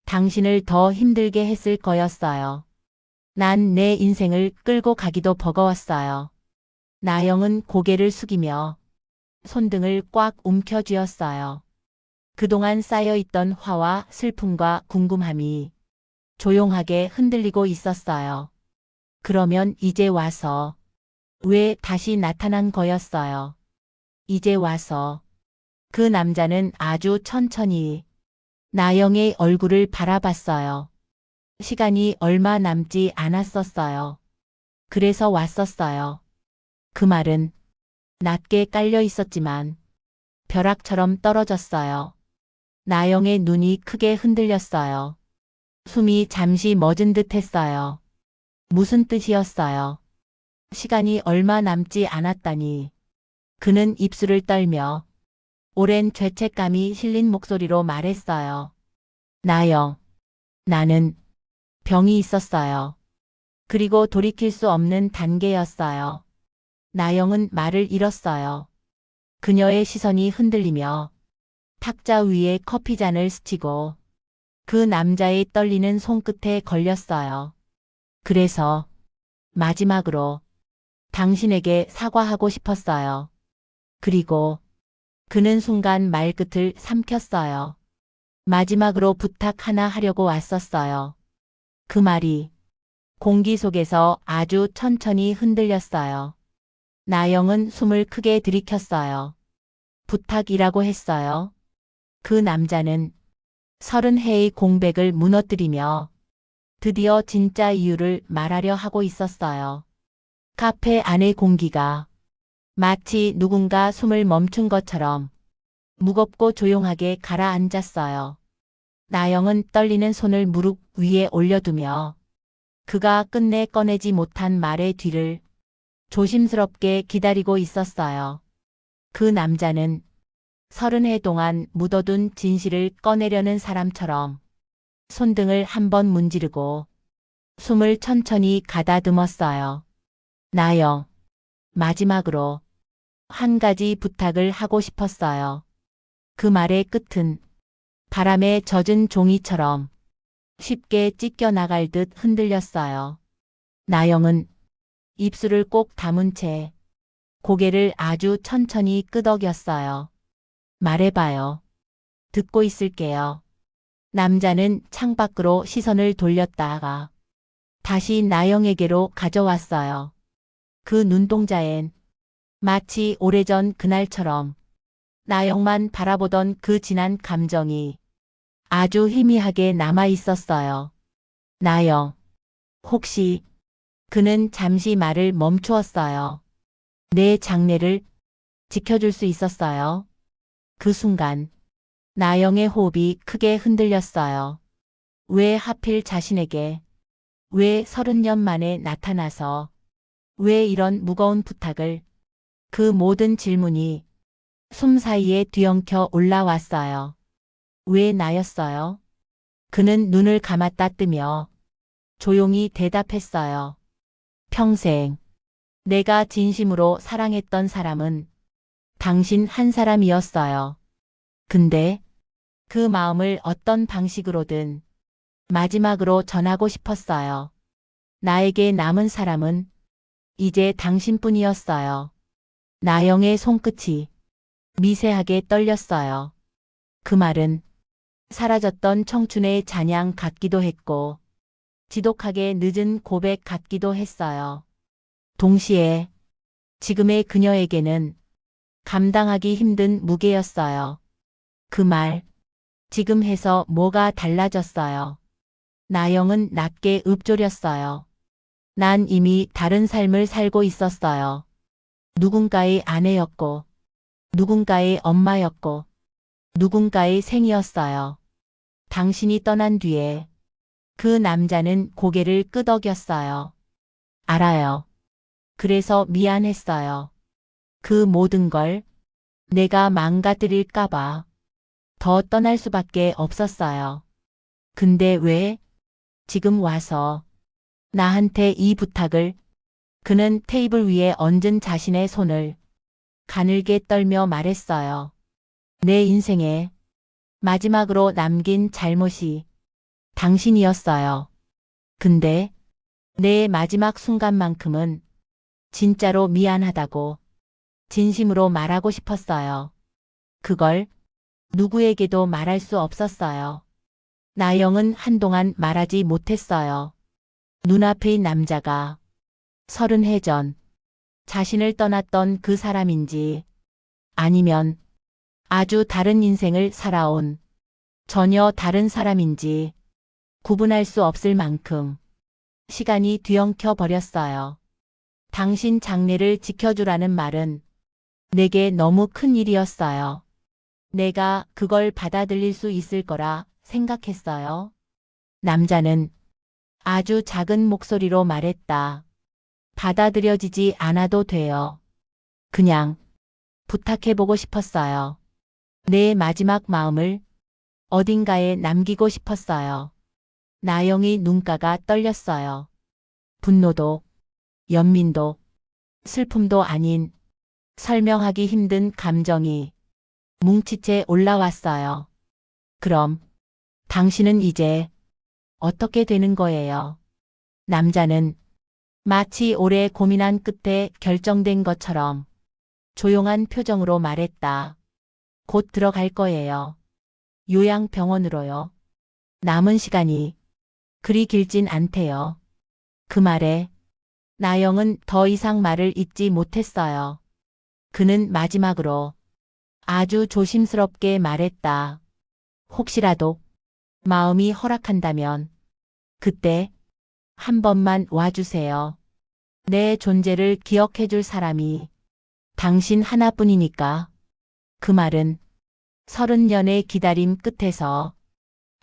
당신을 더 힘들게 했을 거였어요. 난 내 인생을 끌고 가기도 버거웠어요. 나영은 고개를 숙이며 손등을 꽉 움켜쥐었어요. 그동안 쌓여있던 화와 슬픔과 궁금함이 조용하게 흔들리고 있었어요. 그러면 이제 와서 왜 다시 나타난 거였어요. 이제 와서 그 남자는 아주 천천히 나영의 얼굴을 바라봤어요. 시간이 얼마 남지 않았었어요. 그래서 왔었어요. 그 말은 낮게 깔려 있었지만 벼락처럼 떨어졌어요. 나영의 눈이 크게 흔들렸어요. 숨이 잠시 멎은 듯 했어요. 무슨 뜻이었어요? 시간이 얼마 남지 않았다니. 그는 입술을 떨며 오랜 죄책감이 실린 목소리로 말했어요. 나영, 나는 병이 있었어요. 그리고 돌이킬 수 없는 단계였어요. 나영은 말을 잃었어요. 그녀의 시선이 흔들리며 탁자 위에 커피잔을 스치고 그 남자의 떨리는 손끝에 걸렸어요. 그래서 마지막으로 당신에게 사과하고 싶었어요. 그리고 그는 순간 말끝을 삼켰어요. 마지막으로 부탁 하나 하려고 왔었어요. 그 말이 공기 속에서 아주 천천히 흔들렸어요. 나영은 숨을 크게 들이켰어요. 부탁이라고 했어요. 그 남자는 30회의 공백을 무너뜨리며 드디어 진짜 이유를 말하려 하고 있었어요. 카페 안의 공기가 마치 누군가 숨을 멈춘 것처럼 무겁고 조용하게 가라앉았어요. 나영은 떨리는 손을 무릎 위에 올려두며 그가 끝내 꺼내지 못한 말의 뒤를 조심스럽게 기다리고 있었어요. 그 남자는 30해 동안 묻어둔 진실을 꺼내려는 사람처럼 손등을 한번 문지르고 숨을 천천히 가다듬었어요. 나영, 마지막으로 한 가지 부탁을 하고 싶었어요. 그 말의 끝은 바람에 젖은 종이처럼 쉽게 찢겨나갈 듯 흔들렸어요. 나영은 입술을 꼭 다문 채 고개를 아주 천천히 끄덕였어요. 말해봐요. 듣고 있을게요. 남자는 창밖으로 시선을 돌렸다가 다시 나영에게로 가져왔어요. 그 눈동자엔 마치 오래전 그날처럼 나영만 바라보던 그 진한 감정이 아주 희미하게 남아 있었어요. 나영, 혹시 그는 잠시 말을 멈추었어요. 내 장래를 지켜줄 수 있었어요. 그 순간 나영의 호흡이 크게 흔들렸어요. 왜 하필 자신에게, 왜 30년 만에 나타나서, 왜 이런 무거운 부탁을, 그 모든 질문이 숨 사이에 뒤엉켜 올라왔어요. 왜 나였어요? 그는 눈을 감았다 뜨며 조용히 대답했어요. 평생. 내가 진심으로 사랑했던 사람은 당신 한 사람이었어요. 근데 그 마음을 어떤 방식으로든 마지막으로 전하고 싶었어요. 나에게 남은 사람은 이제 당신뿐이었어요. 나영의 손끝이 미세하게 떨렸어요. 그 말은 사라졌던 청춘의 잔향 같기도 했고 지독하게 늦은 고백 같기도 했어요. 동시에 지금의 그녀에게는 감당하기 힘든 무게였어요. 그 말, 지금 해서 뭐가 달라졌어요. 나영은 낮게 읊조렸어요. 난 이미 다른 삶을 살고 있었어요. 누군가의 아내였고, 누군가의 엄마였고, 누군가의 생이었어요. 당신이 떠난 뒤에 그 남자는 고개를 끄덕였어요. 알아요. 그래서 미안했어요. 그 모든 걸 내가 망가뜨릴까봐 더 떠날 수밖에 없었어요. 근데 왜 지금 와서 나한테 이 부탁을? 그는 테이블 위에 얹은 자신의 손을 가늘게 떨며 말했어요. 내 인생에 마지막으로 남긴 잘못이 당신이었어요. 근데 내 마지막 순간만큼은 진짜로 미안하다고 진심으로 말하고 싶었어요. 그걸 누구에게도 말할 수 없었어요. 나영은 한동안 말하지 못했어요. 눈앞의 남자가 30해 전 자신을 떠났던 그 사람인지 아니면 아주 다른 인생을 살아온 전혀 다른 사람인지 구분할 수 없을 만큼 시간이 뒤엉켜 버렸어요. 당신 장래를 지켜주라는 말은 내게 너무 큰 일이었어요. 내가 그걸 받아들일 수 있을 거라 생각했어요. 남자는 아주 작은 목소리로 말했다. 받아들여지지 않아도 돼요. 그냥 부탁해보고 싶었어요. 내 마지막 마음을 어딘가에 남기고 싶었어요. 나영의 눈가가 떨렸어요. 분노도, 연민도, 슬픔도 아닌 설명하기 힘든 감정이 뭉치채 올라왔어요. 그럼 당신은 이제 어떻게 되는 거예요? 남자는 마치 오래 고민한 끝에 결정된 것처럼 조용한 표정으로 말했다. 곧 들어갈 거예요. 요양병원으로요. 남은 시간이 그리 길진 않대요. 그 말에 나영은 더 이상 말을 잇지 못했어요. 그는 마지막으로 아주 조심스럽게 말했다. 혹시라도 마음이 허락한다면 그때 한 번만 와주세요. 내 존재를 기억해줄 사람이 당신 하나뿐이니까. 그 말은 30년의 기다림 끝에서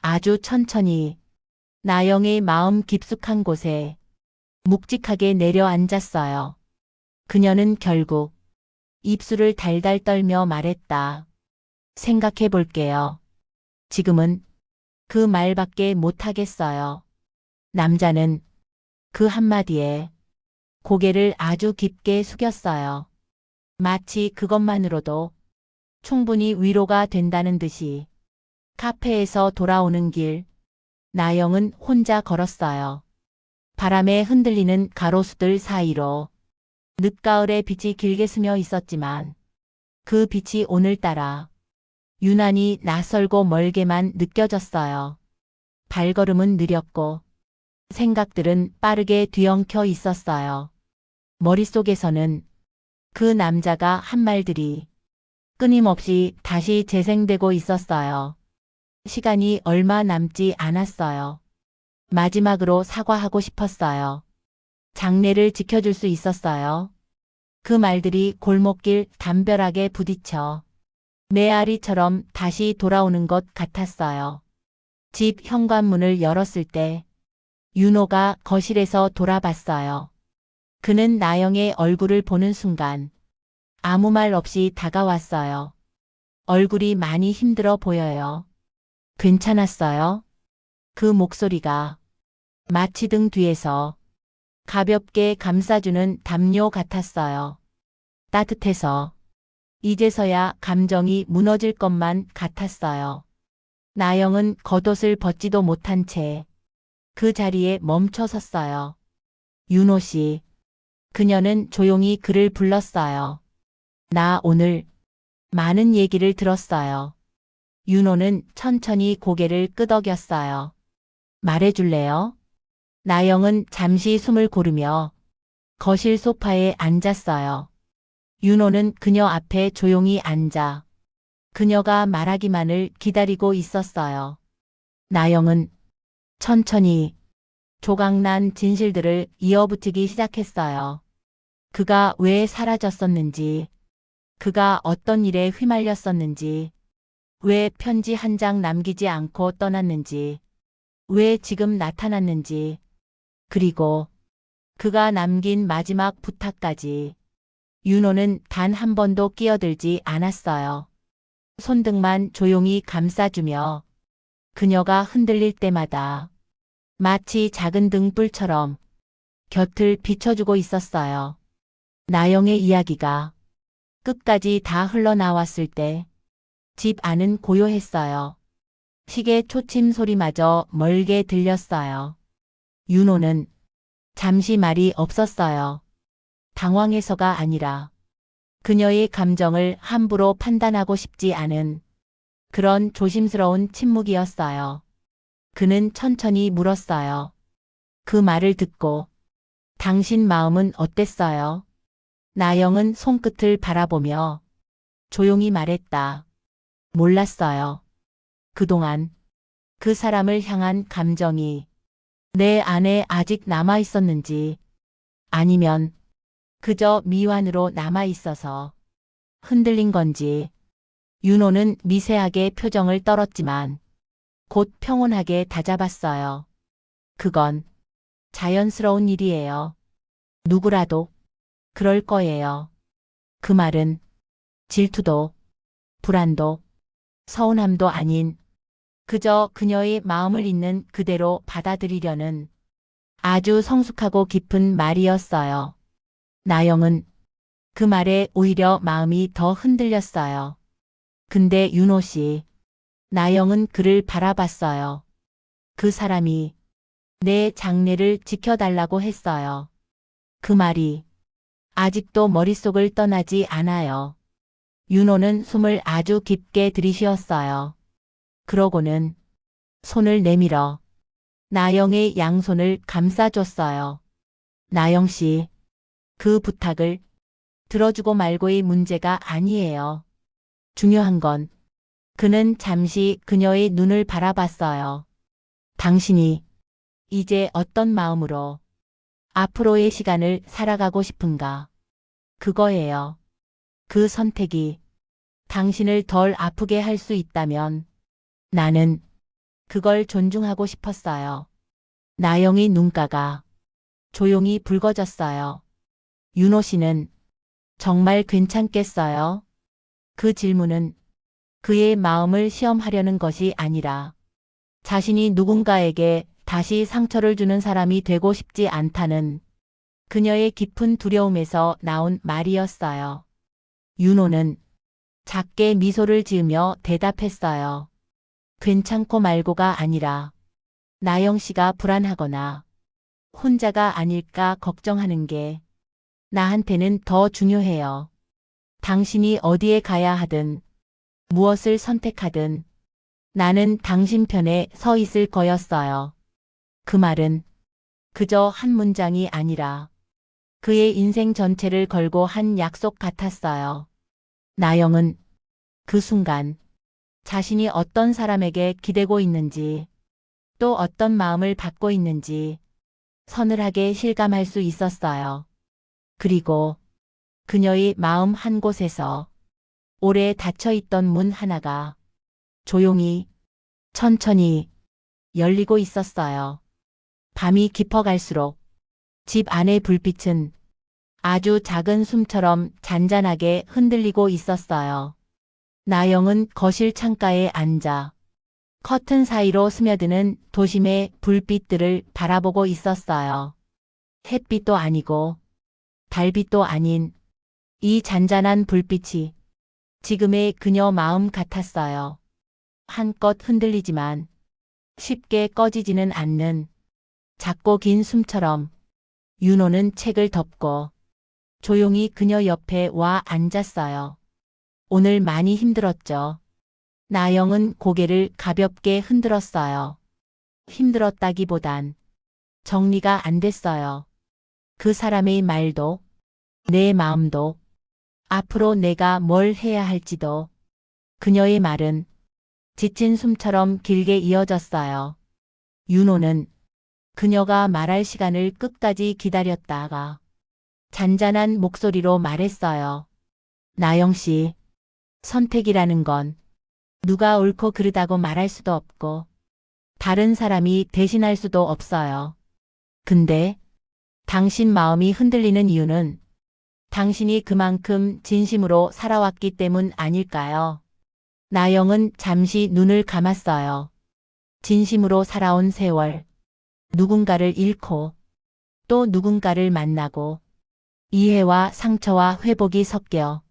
아주 천천히 나영의 마음 깊숙한 곳에 묵직하게 내려앉았어요. 그녀는 결국 입술을 달달 떨며 말했다. 생각해 볼게요. 지금은 그 말밖에 못하겠어요. 남자는 그 한마디에 고개를 아주 깊게 숙였어요. 마치 그것만으로도 충분히 위로가 된다는 듯이 카페에서 돌아오는 길, 나영은 혼자 걸었어요. 바람에 흔들리는 가로수들 사이로 늦가을의 빛이 길게 스며 있었지만 그 빛이 오늘따라 유난히 낯설고 멀게만 느껴졌어요. 발걸음은 느렸고 생각들은 빠르게 뒤엉켜 있었어요. 머릿속에서는 그 남자가 한 말들이 끊임없이 다시 재생되고 있었어요. 시간이 얼마 남지 않았어요. 마지막으로 사과하고 싶었어요. 장래를 지켜줄 수 있었어요. 그 말들이 골목길 담벼락에 부딪혀 메아리처럼 다시 돌아오는 것 같았어요. 집 현관문을 열었을 때 윤호가 거실에서 돌아봤어요. 그는 나영의 얼굴을 보는 순간 아무 말 없이 다가왔어요. 얼굴이 많이 힘들어 보여요. 괜찮았어요? 그 목소리가 마취 등 뒤에서 가볍게 감싸주는 담요 같았어요. 따뜻해서 이제서야 감정이 무너질 것만 같았어요. 나영은 겉옷을 벗지도 못한 채 그 자리에 멈춰 섰어요. 윤호 씨. 그녀는 조용히 그를 불렀어요. 나 오늘 많은 얘기를 들었어요. 윤호는 천천히 고개를 끄덕였어요. 말해줄래요? 나영은 잠시 숨을 고르며 거실 소파에 앉았어요. 윤호는 그녀 앞에 조용히 앉아 그녀가 말하기만을 기다리고 있었어요. 나영은 천천히 조각난 진실들을 이어붙이기 시작했어요. 그가 왜 사라졌었는지, 그가 어떤 일에 휘말렸었는지, 왜 편지 한 장 남기지 않고 떠났는지, 왜 지금 나타났는지, 그리고 그가 남긴 마지막 부탁까지. 윤호는 단 한 번도 끼어들지 않았어요. 손등만 조용히 감싸주며 그녀가 흔들릴 때마다 마치 작은 등불처럼 곁을 비춰주고 있었어요. 나영의 이야기가 끝까지 다 흘러나왔을 때 집 안은 고요했어요. 시계 초침 소리마저 멀게 들렸어요. 윤호는 잠시 말이 없었어요. 당황해서가 아니라 그녀의 감정을 함부로 판단하고 싶지 않은 그런 조심스러운 침묵이었어요. 그는 천천히 물었어요. 그 말을 듣고 당신 마음은 어땠어요? 나영은 손끝을 바라보며 조용히 말했다. 몰랐어요. 그동안 그 사람을 향한 감정이 내 안에 아직 남아 있었는지 아니면 그저 미완으로 남아 있어서 흔들린 건지. 윤호는 미세하게 표정을 떨었지만 곧 평온하게 다잡았어요. 그건 자연스러운 일이에요. 누구라도 그럴 거예요. 그 말은 질투도 불안도 서운함도 아닌 그저 그녀의 마음을 있는 그대로 받아들이려는 아주 성숙하고 깊은 말이었어요. 나영은 그 말에 오히려 마음이 더 흔들렸어요. 근데 윤호 씨, 나영은 그를 바라봤어요. 그 사람이 내 장래를 지켜달라고 했어요. 그 말이 아직도 머릿속을 떠나지 않아요. 윤호는 숨을 아주 깊게 들이쉬었어요. 그러고는 손을 내밀어 나영의 양손을 감싸줬어요. 나영 씨, 그 부탁을 들어주고 말고의 문제가 아니에요. 중요한 건 그는 잠시 그녀의 눈을 바라봤어요. 당신이 이제 어떤 마음으로 앞으로의 시간을 살아가고 싶은가? 그거예요. 그 선택이 당신을 덜 아프게 할 수 있다면 나는 그걸 존중하고 싶었어요. 나영의 눈가가 조용히 붉어졌어요. 윤호 씨는 정말 괜찮겠어요? 그 질문은 그의 마음을 시험하려는 것이 아니라 자신이 누군가에게 다시 상처를 주는 사람이 되고 싶지 않다는 그녀의 깊은 두려움에서 나온 말이었어요. 윤호는 작게 미소를 지으며 대답했어요. 괜찮고 말고가 아니라 나영 씨가 불안하거나 혼자가 아닐까 걱정하는 게 나한테는 더 중요해요. 당신이 어디에 가야 하든 무엇을 선택하든 나는 당신 편에 서 있을 거였어요. 그 말은 그저 한 문장이 아니라 그의 인생 전체를 걸고 한 약속 같았어요. 나영은 그 순간 자신이 어떤 사람에게 기대고 있는지 또 어떤 마음을 받고 있는지 서늘하게 실감할 수 있었어요. 그리고 그녀의 마음 한 곳에서 오래 닫혀있던 문 하나가 조용히 천천히 열리고 있었어요. 밤이 깊어갈수록 집 안의 불빛은 아주 작은 숨처럼 잔잔하게 흔들리고 있었어요. 나영은 거실 창가에 앉아 커튼 사이로 스며드는 도심의 불빛들을 바라보고 있었어요. 햇빛도 아니고 달빛도 아닌 이 잔잔한 불빛이 지금의 그녀 마음 같았어요. 한껏 흔들리지만 쉽게 꺼지지는 않는 작고 긴 숨처럼 윤호는 책을 덮고 조용히 그녀 옆에 와 앉았어요. 오늘 많이 힘들었죠. 나영은 고개를 가볍게 흔들었어요. 힘들었다기보단 정리가 안 됐어요. 그 사람의 말도, 내 마음도, 앞으로 내가 뭘 해야 할지도. 그녀의 말은 지친 숨처럼 길게 이어졌어요. 윤호는 그녀가 말할 시간을 끝까지 기다렸다가 잔잔한 목소리로 말했어요. 나영 씨, 선택이라는 건 누가 옳고 그르다고 말할 수도 없고 다른 사람이 대신할 수도 없어요. 근데 당신 마음이 흔들리는 이유는 당신이 그만큼 진심으로 살아왔기 때문 아닐까요? 나영은 잠시 눈을 감았어요. 진심으로 살아온 세월, 누군가를 잃고 또 누군가를 만나고 이해와 상처와 회복이 섞여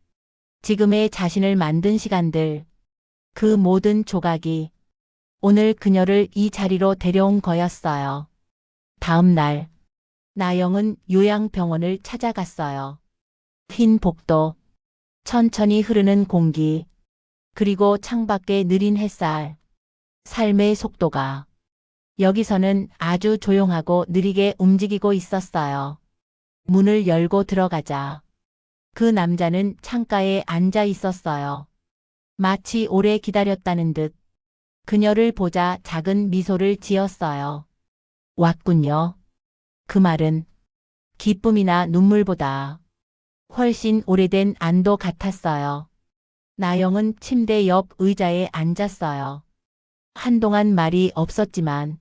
지금의 자신을 만든 시간들, 그 모든 조각이 오늘 그녀를 이 자리로 데려온 거였어요. 다음 날, 나영은 요양병원을 찾아갔어요. 흰 복도, 천천히 흐르는 공기, 그리고 창밖의 느린 햇살, 삶의 속도가 여기서는 아주 조용하고 느리게 움직이고 있었어요. 문을 열고 들어가자 그 남자는 창가에 앉아 있었어요. 마치 오래 기다렸다는 듯 그녀를 보자 작은 미소를 지었어요. 왔군요. 그 말은 기쁨이나 눈물보다 훨씬 오래된 안도 같았어요. 나영은 침대 옆 의자에 앉았어요. 한동안 말이 없었지만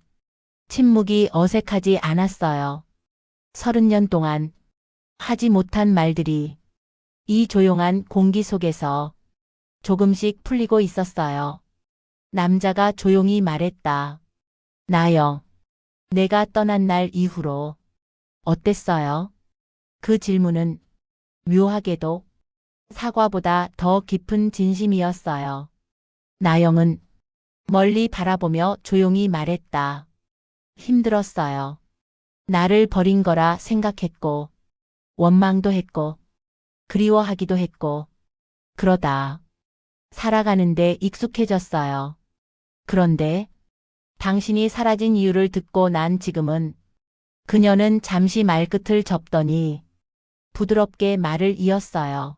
침묵이 어색하지 않았어요. 30년 동안 하지 못한 말들이 이 조용한 공기 속에서 조금씩 풀리고 있었어요. 남자가 조용히 말했다. 나영, 내가 떠난 날 이후로 어땠어요? 그 질문은 묘하게도 사과보다 더 깊은 진심이었어요. 나영은 멀리 바라보며 조용히 말했다. 힘들었어요. 나를 버린 거라 생각했고, 원망도 했고, 그리워하기도 했고, 그러다 살아가는데 익숙해졌어요. 그런데 당신이 사라진 이유를 듣고 난 지금은 그녀는 잠시 말끝을 접더니 부드럽게 말을 이었어요.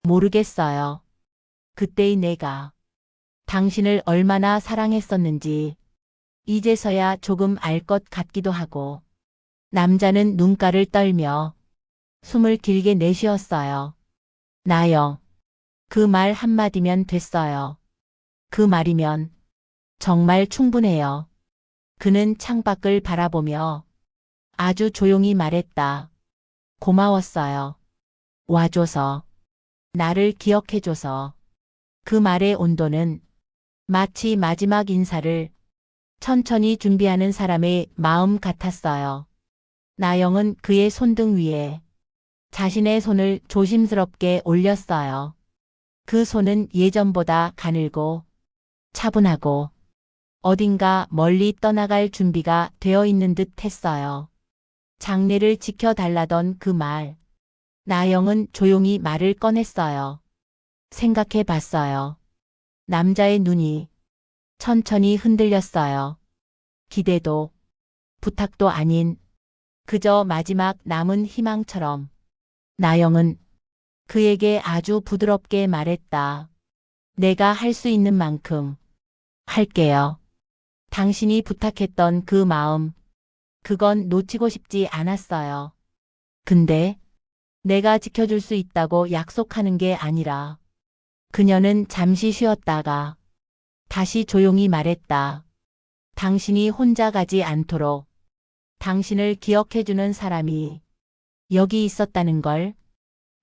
모르겠어요. 그때의 내가 당신을 얼마나 사랑했었는지 이제서야 조금 알 것 같기도 하고. 남자는 눈가를 떨며 숨을 길게 내쉬었어요. 나영, 그 말 한마디면 됐어요. 그 말이면 정말 충분해요. 그는 창밖을 바라보며 아주 조용히 말했다. 고마웠어요. 와줘서, 나를 기억해줘서. 그 말의 온도는 마치 마지막 인사를 천천히 준비하는 사람의 마음 같았어요. 나영은 그의 손등 위에 자신의 손을 조심스럽게 올렸어요. 그 손은 예전보다 가늘고 차분하고 어딘가 멀리 떠나갈 준비가 되어 있는 듯 했어요. 장래를 지켜달라던 그 말. 나영은 조용히 말을 꺼냈어요. 생각해 봤어요. 남자의 눈이 천천히 흔들렸어요. 기대도, 부탁도 아닌 그저 마지막 남은 희망처럼. 나영은 그에게 아주 부드럽게 말했다. 내가 할 수 있는 만큼 할게요. 당신이 부탁했던 그 마음, 그건 놓치고 싶지 않았어요. 근데 내가 지켜줄 수 있다고 약속하는 게 아니라. 그녀는 잠시 쉬었다가 다시 조용히 말했다. 당신이 혼자 가지 않도록 당신을 기억해주는 사람이 여기 있었다는 걸,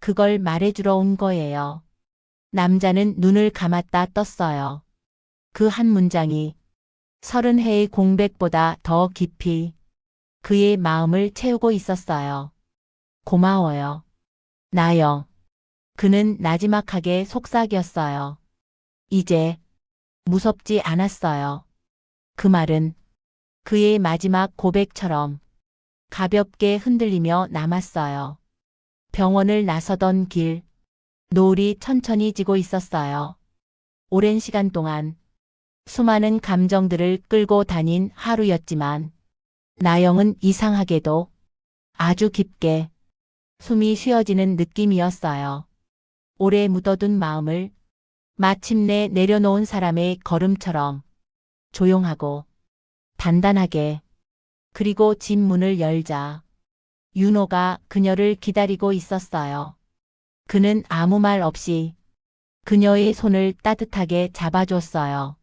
그걸 말해주러 온 거예요. 남자는 눈을 감았다 떴어요. 그 한 문장이 30해의 공백보다 더 깊이 그의 마음을 채우고 있었어요. 고마워요. 나영. 그는 나지막하게 속삭였어요. 이제 무섭지 않았어요. 그 말은 그의 마지막 고백처럼 가볍게 흔들리며 남았어요. 병원을 나서던 길, 노을이 천천히 지고 있었어요. 오랜 시간 동안 수많은 감정들을 끌고 다닌 하루였지만 나영은 이상하게도 아주 깊게 숨이 쉬어지는 느낌이었어요. 오래 묻어둔 마음을 마침내 내려놓은 사람의 걸음처럼 조용하고 단단하게. 그리고 집 문을 열자 윤호가 그녀를 기다리고 있었어요. 그는 아무 말 없이 그녀의 손을 따뜻하게 잡아줬어요.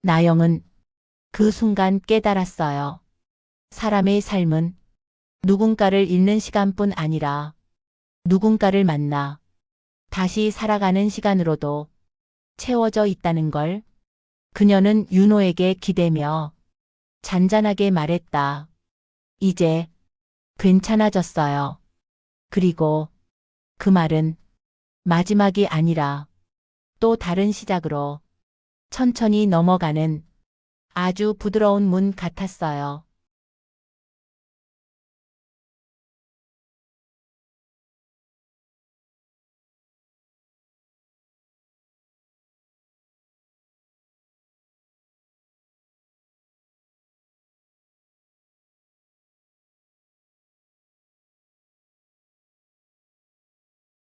나영은 그 순간 깨달았어요. 사람의 삶은 누군가를 잃는 시간뿐 아니라 누군가를 만나 다시 살아가는 시간으로도 채워져 있다는 걸. 그녀는 윤호에게 기대며 잔잔하게 말했다. 이제 괜찮아졌어요. 그리고 그 말은 마지막이 아니라 또 다른 시작으로 천천히 넘어가는 아주 부드러운 문 같았어요.